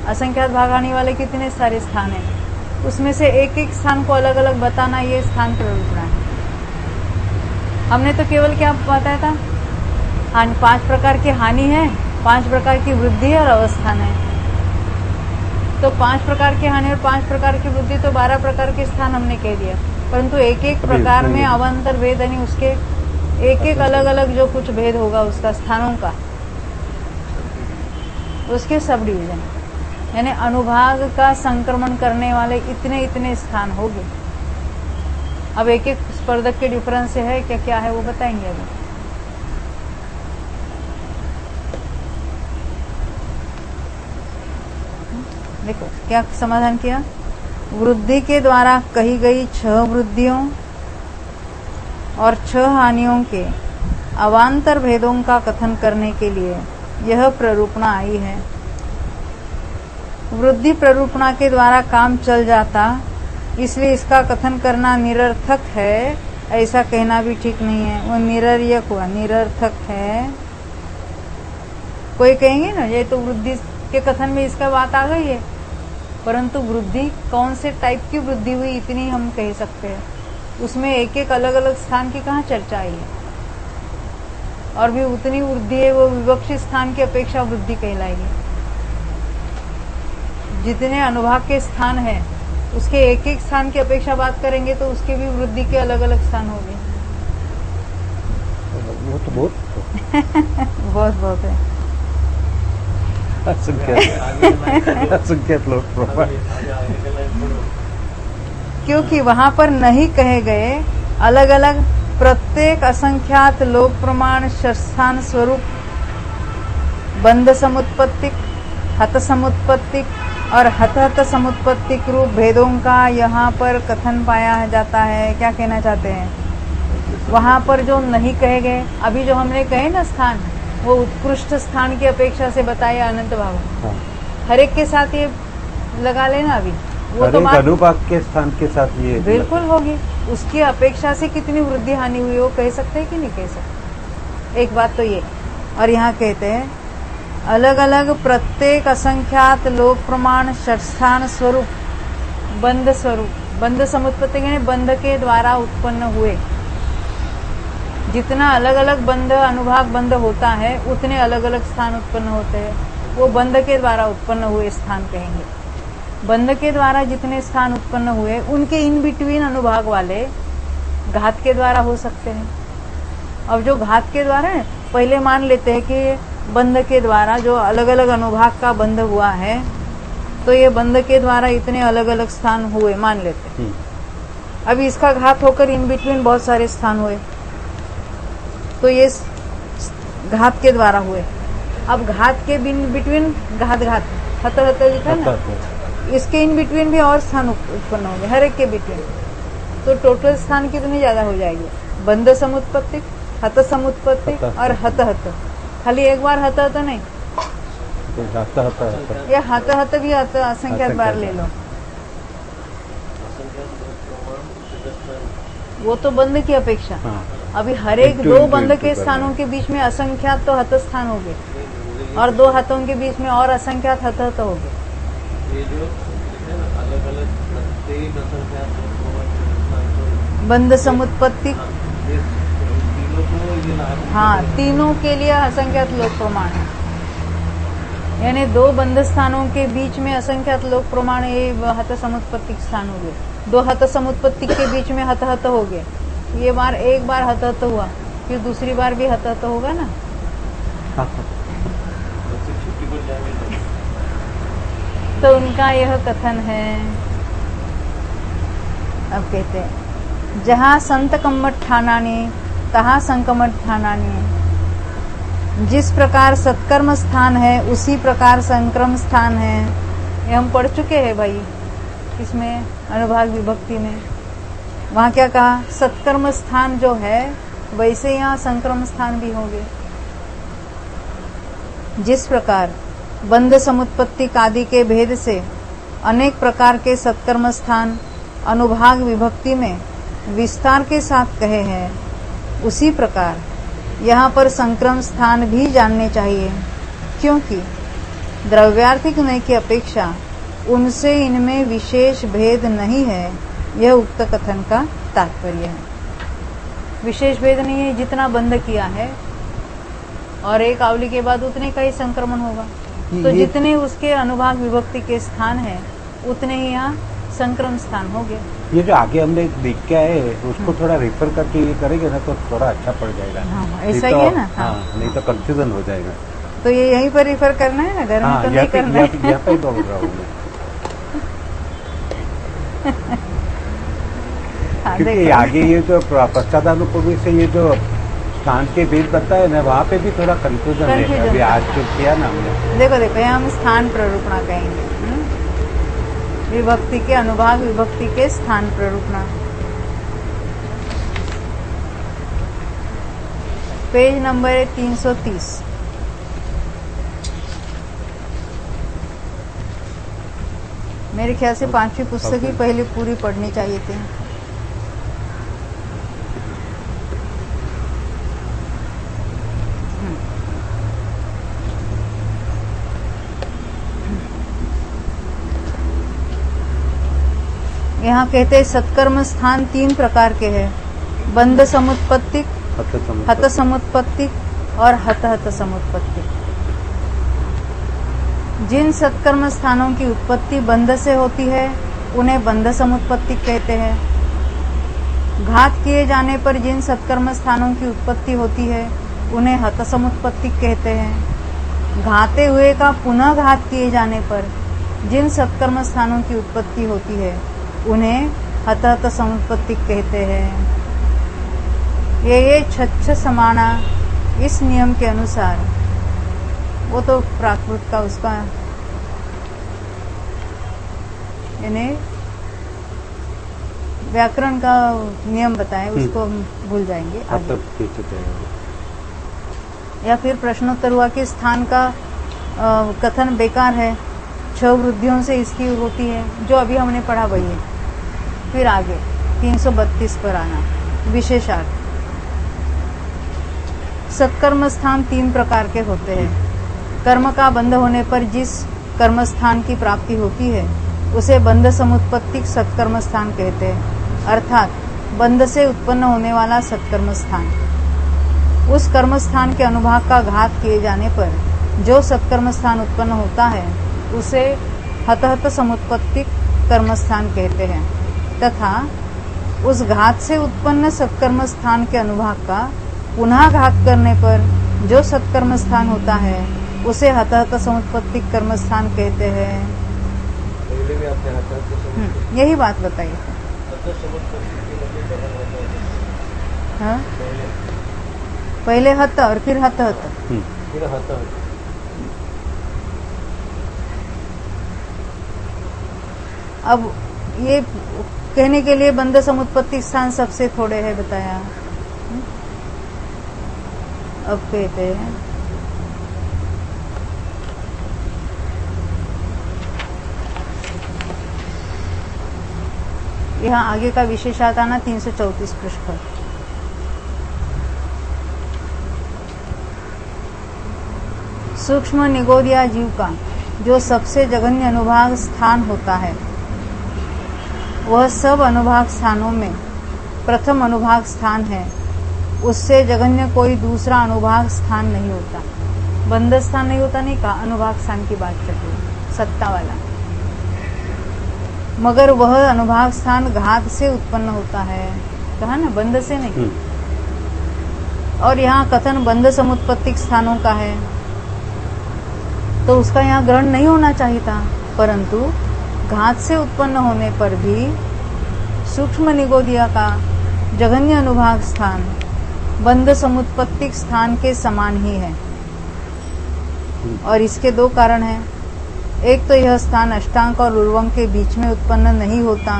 असंख्यात भाग हानि वाले कितने सारे स्थान हैं। उसमें से एक एक स्थान को अलग अलग बताना, ये स्थान प्ररूपणा है। हमने तो केवल क्या बताया था? 5 प्रकार की हानि है, 5 प्रकार की वृद्धि और अवस्थान है। तो 5 प्रकार की हानि और 5 प्रकार की वृद्धि, तो 12 प्रकार के स्थान हमने कह दिया। परंतु एक एक अभी प्रकार उसमें में ये- अवान्तर भेद यानी उसके एक एक अलग अलग जो कुछ भेद होगा उसका स्थानों का, उसके सब डिवीजन यानी अनुभाग का संक्रमण करने वाले इतने इतने स्थान होंगे। अब एक एक स्पर्धक के डिफरेंस से है क्या क्या है वो बताएंगे अभी। देखो क्या समाधान किया। वृद्धि के द्वारा कही गई 6 वृद्धियों और 6 हानियों के अवान्तर भेदों का कथन करने के लिए यह प्ररूपणा आई है। वृद्धि प्ररूपणा के द्वारा काम चल जाता, इसलिए इसका कथन करना निरर्थक है, ऐसा कहना भी ठीक नहीं है। वो निरर्थक हुआ, निरर्थक है। कोई कहेंगे ना ये तो वृद्धि के कथन में इसका बात आ गई है, परंतु वृद्धि कौन से टाइप की वृद्धि हुई इतनी हम कह सकते हैं, उसमें एक एक अलग अलग स्थान की कहाँ चर्चा आई है। और भी उतनी वृद्धि है वो विवक्षित स्थान की अपेक्षा वृद्धि कहलाएगी। जितने अनुभाग के स्थान है उसके एक एक स्थान की अपेक्षा बात करेंगे तो उसके भी वृद्धि के अलग अलग स्थान होंगे। वो तो बहुत बहुत बहुत है। असंख्यात लोग क्योंकि वहां पर नहीं कहे गए अलग अलग प्रत्येक असंख्यात लोक प्रमाण स्थान स्वरूप बंध समुत्पत्तिक, हत समुत्पत्तिक और हत समुत्पत्तिक रूप भेदों का यहाँ पर कथन पाया जाता है। क्या कहना चाहते हैं, वहां पर जो नहीं कहे गए, अभी जो हमने कहे ना स्थान, वो उत्कृष्ट स्थान की अपेक्षा से बताए अनंत भाव। हाँ। हर एक के साथ ये लगा लेना अभी, वो हर तो एक बात अनुभाग के स्थान के साथ ये बिल्कुल होगी। उसकी अपेक्षा से कितनी वृद्धि हानि हुई वो कह सकते हैं कि नहीं कह सकते। एक बात तो ये। और यहाँ कहते हैं अलग अलग प्रत्येक असंख्यात लोक प्रमाण षट्स्थान स्वरूप बंध स्वरूप, बंध समुत्पत्ति यानी बंध के द्वारा उत्पन्न हुए। जितना अलग अलग बंध अनुभाग बंध होता है उतने अलग अलग स्थान उत्पन्न होते हैं, वो बंध के द्वारा उत्पन्न हुए स्थान कहेंगे। बंध के द्वारा जितने स्थान उत्पन्न हुए उनके इन बिटवीन अनुभाग वाले घात के द्वारा हो सकते हैं। अब जो घात के द्वारा है, पहले मान लेते हैं कि बंध के द्वारा जो अलग अलग अनुभाग का बंध हुआ है तो ये बंध के द्वारा इतने अलग अलग स्थान हुए मान लेते हैं। अब इसका घात होकर इन बिटवीन बहुत सारे स्थान हुए तो ये घात के द्वारा हुए। अब घात के बिटवीन घात घात हत हत लिखा ना, इसके इन बिटवीन भी और स्थान उत्पन्न होंगे हर एक के बिटवीन। तो टोटल स्थान कितनी ज्यादा हो जाएगी, बंध समुत्पत्ति, हत समुत्पत्ति और हत हत। खाली एक बार हत हत नहीं, ये हत हत भी असंख्यात बार ले लो। वो तो बंध की अपेक्षा। हाँ। अभी हर एक दो बंध के स्थानों के बीच में असंख्यात तो हत स्थान हो गए और दो हतों के बीच में और असंख्यात हत हत हो गए। ये जो है ना अलग अलग प्रत्येक असंख्यात बंध समुत्पत्ति, तीनों को ये लाभ। हाँ तीनों के लिए असंख्यात लोक प्रमाण है। यानी दो बंध स्थानों के बीच में असंख्यात लोक प्रमाण ये हत समुत्पत्ति स्थान हो गए। दो हत समुत्पत्ति के बीच में हत हत हो गए। ये बार एक बार हत हत हुआ, फिर दूसरी बार भी हत हत होगा ना। तो उनका यह कथन है। अब कहते हैं जहाँ संत कम्मठ ठानानी तहाँ संकमठ ठानानी। जिस प्रकार सत्कर्म स्थान है उसी प्रकार संक्रम स्थान है। ये हम पढ़ चुके हैं भाई इसमें अनुभाग विभक्ति में। वहाँ क्या कहा, सत्कर्म स्थान जो है वैसे यहाँ संक्रम स्थान भी होंगे। जिस प्रकार बंध समुत्पत्ति आदि के भेद से अनेक प्रकार के सत्कर्म स्थान अनुभाग विभक्ति में विस्तार के साथ कहे हैं, उसी प्रकार यहाँ पर संक्रम स्थान भी जानने चाहिए, क्योंकि द्रव्यार्थिक नय की अपेक्षा उनसे इनमें विशेष भेद नहीं है। यह उक्त कथन का तात्पर्य है। विशेष भेद नहीं है, जितना बंध किया है और एक आवली के बाद उतने का ही संक्रमण होगा। तो जितने उसके अनुभाग विभक्ति के स्थान है उतने ही यहाँ संक्रम स्थान हो गए। ये जो आगे हमने देख के आए उसको थोड़ा रेफर करके ये करेंगे ना तो थोड़ा अच्छा पड़ जाएगा। हाँ, नहीं ऐसा तो- ही है ना। हाँ, नहीं तो कंफ्यूजन हो जाएगा। तो ये यहीं पर रिफर करना है ना, घर में तो नहीं करना है। यहाँ पे ही बोल रहा हूँ मैं। हाँ, क्योंकि देखो। आगे ये जो पश्चातानुपमी से ये जो स्थान के भेद बताए ना वहाँ पे भी थोड़ा कंफ्यूजन है। Confusion अभी था। आज जो किया ना हमने देखो देखो, यहाँ हम स्थान प्ररूपणा कहेंगे। विभक्ति के अनुभाग, विभक्ति के स्थान प्ररूपणा। पेज नंबर है 330। मेरे ख्याल से 5वीं पुस्तक ही पहले पूरी पढ़नी चाहिए थी। यहाँ कहते हैं सत्कर्म स्थान 3 प्रकार के हैं। बंध समुत्पत्तिक, हत समुत्पत्तिक और हत हत समुत्पत्तिक। जिन सत्कर्म स्थानों की उत्पत्ति बंध से होती है उन्हें बंध समुत्पत्तिक कहते हैं। घात किए जाने पर जिन सत्कर्म स्थानों की उत्पत्ति होती है उन्हें हत समुत्पत्तिक कहते हैं। घाते हुए का पुनः घात किए जाने पर जिन सत्कर्म स्थानों की उत्पत्ति होती है उन्हें हत हत समुत्पत्तिक कहते हैं। ये छच्छ समाना इस नियम के अनुसार, वो तो प्राकृत का उसका यानी व्याकरण का नियम बताएं, उसको हम भूल जाएंगे आगे। या फिर प्रश्नोत्तर हुआ कि स्थान का कथन बेकार है, 6 वृद्धियों से इसकी होती है, जो अभी हमने पढ़ा वही है। फिर आगे 332 पर आना, विशेषार्थ। सत्कर्म स्थान 3 प्रकार के होते हैं। कर्म का बंध होने पर जिस कर्म स्थान की प्राप्ति होती है उसे बंध समुत्पत्तिक सत्कर्म स्थान कहते हैं, अर्थात बंध से उत्पन्न होने वाला सत्कर्म स्थान। उस कर्म स्थान के अनुभाग का घात किए जाने पर जो सत्कर्म स्थान उत्पन्न होता है उसे हतहत समुत्पत्तिक कर्म स्थान कहते हैं, तथा उस घात से उत्पन्न सत्कर्म स्थान के अनुभाग का पुनः घात करने पर जो सत्कर्म स्थान होता है उसे हतहत समुत्पत्तिक कर्म स्थान कहते हैं। पहले भी आपने हत यही बात बताई। हाँ? पहले हत और फिर हतहत। फिर हत अब ये कहने के लिए बंध समुत्पत्ति स्थान सबसे थोड़े है बताया। अब कहते हैं यहाँ आगे का विशेषार्थ आना 334 पृष्ठ पर। सूक्ष्म निगोद या जीव का जो सबसे जघन्य अनुभाग स्थान होता है वह सब अनुभाग स्थानों में प्रथम अनुभाग स्थान है, उससे जघन्य कोई दूसरा अनुभाग स्थान नहीं होता। बंध स्थान नहीं होता, नहीं कहा, अनुभाग स्थान की बात चल रही, सत्ता वाला। मगर वह अनुभाग स्थान घात से उत्पन्न होता है, कहा ना, बंध से नहीं। और यहाँ कथन बंध समुत्पत्तिक स्थानों का है तो उसका यहाँ ग्रहण नहीं होना चाहिए था, परंतु घात से उत्पन्न होने पर भी सूक्ष्म निगोदिया का जघन्य अनुभाग स्थान बंध समुत्पत्तिक स्थान के समान ही है। और इसके 2 कारण हैं। एक तो यह स्थान अष्टांग और उर्वंग के बीच में उत्पन्न नहीं होता,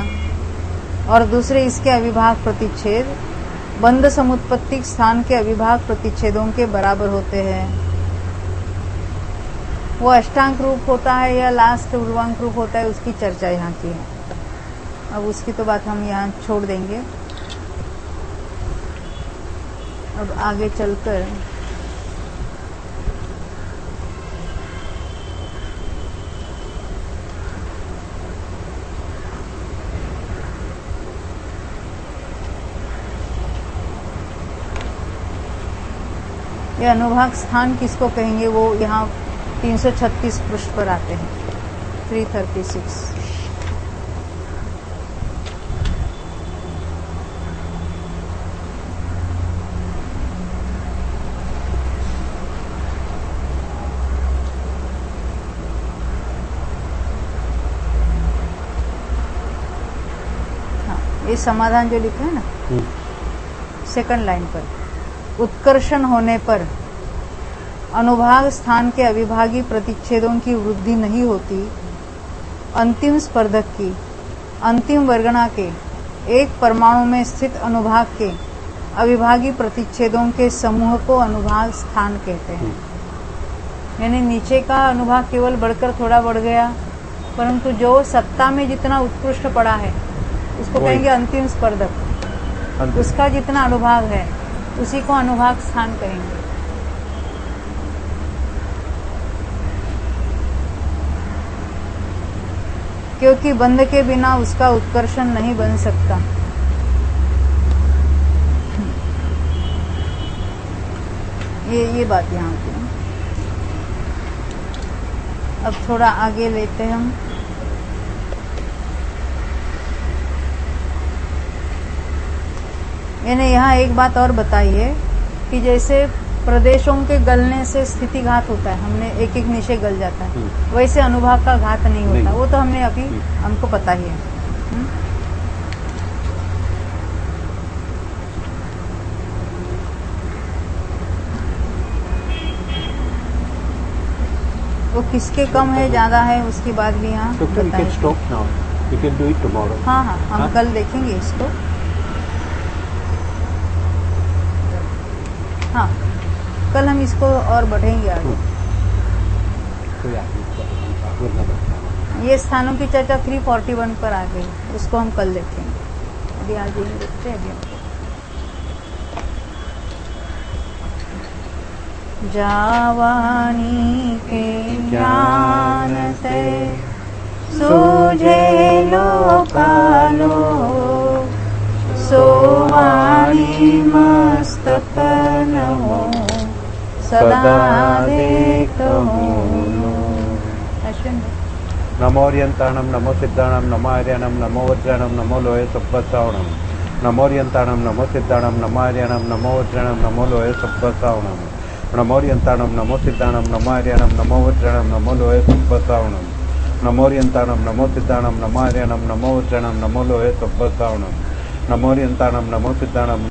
और दूसरे इसके अविभाग प्रतिच्छेद बंध समुत्पत्तिक स्थान के अविभाग प्रतिच्छेदों के बराबर होते हैं। वो अष्टांग रूप होता है या लास्ट उर्वांग रूप होता है, उसकी चर्चा यहाँ की है। अब उसकी तो बात हम यहाँ छोड़ देंगे। अब आगे चलकर ये अनुभाग स्थान किसको कहेंगे वो यहाँ 336 पृष्ठ पर आते हैं, 336। ये समाधान जो लिखा है ना सेकंड लाइन पर, उत्कर्षण होने पर अनुभाग स्थान के अविभागी प्रतिच्छेदों की वृद्धि नहीं होती। अंतिम स्पर्धक की अंतिम वर्गणा के एक परमाणु में स्थित अनुभाग के अविभागी प्रतिच्छेदों के समूह को अनुभाग स्थान कहते हैं। यानी नीचे का अनुभाग केवल बढ़कर थोड़ा बढ़ गया, परंतु जो सत्ता में जितना उत्कृष्ट पड़ा है उसको कहेंगे अंतिम स्पर्धक। उसका जितना अनुभाग है उसी को अनुभाग स्थान कहेंगे। क्योंकि बंध के बिना उसका उत्कर्षण नहीं बन सकता। ये बात यहाँ की है। अब थोड़ा आगे लेते हैं हम। यानी यहाँ एक बात और बताई है कि जैसे प्रदेशों के गलने से स्थिति घात होता है, हमने एक एक निशय गल जाता है, वैसे अनुभाग का घात नहीं होता। वो तो हमने अभी हमको पता ही है। वो किसके कम है ज्यादा है उसकी बात भी यहाँ हाँ हाँ हम कल देखेंगे इसको। हाँ कल हम इसको और बढ़ेंगे आगे। ये स्थानों की चर्चा 341 पर आ गई, उसको हम कल देखेंगे। अभी आज ये देखते हैं। अभी जावानी के ज्ञान से सूझे लोकालो, सोवाणी मस्तक न हो सदा देखो। नमोरियंताणम नमो सिद्धाणम नमो आर्याणम नमो वज्राणम नमो लोहे सब्बसावणम। नमोरियंताणम नमो सिद्धाणम नमो आर्याणम नमो वज्राणम नमो लोहे सब्बसावणम। नमोरियंताणम नमो सिद्धाणम नमो आर्याणम नमो वज्राणम नमो लोहे सब्बसावणम। नमोरियंताणम नमो सिद्धाणम नमो आर्याणम नमो वज्राणम नमो लोहे सब्बसावणम। नमोरियंताणम नमो सिद्धाणम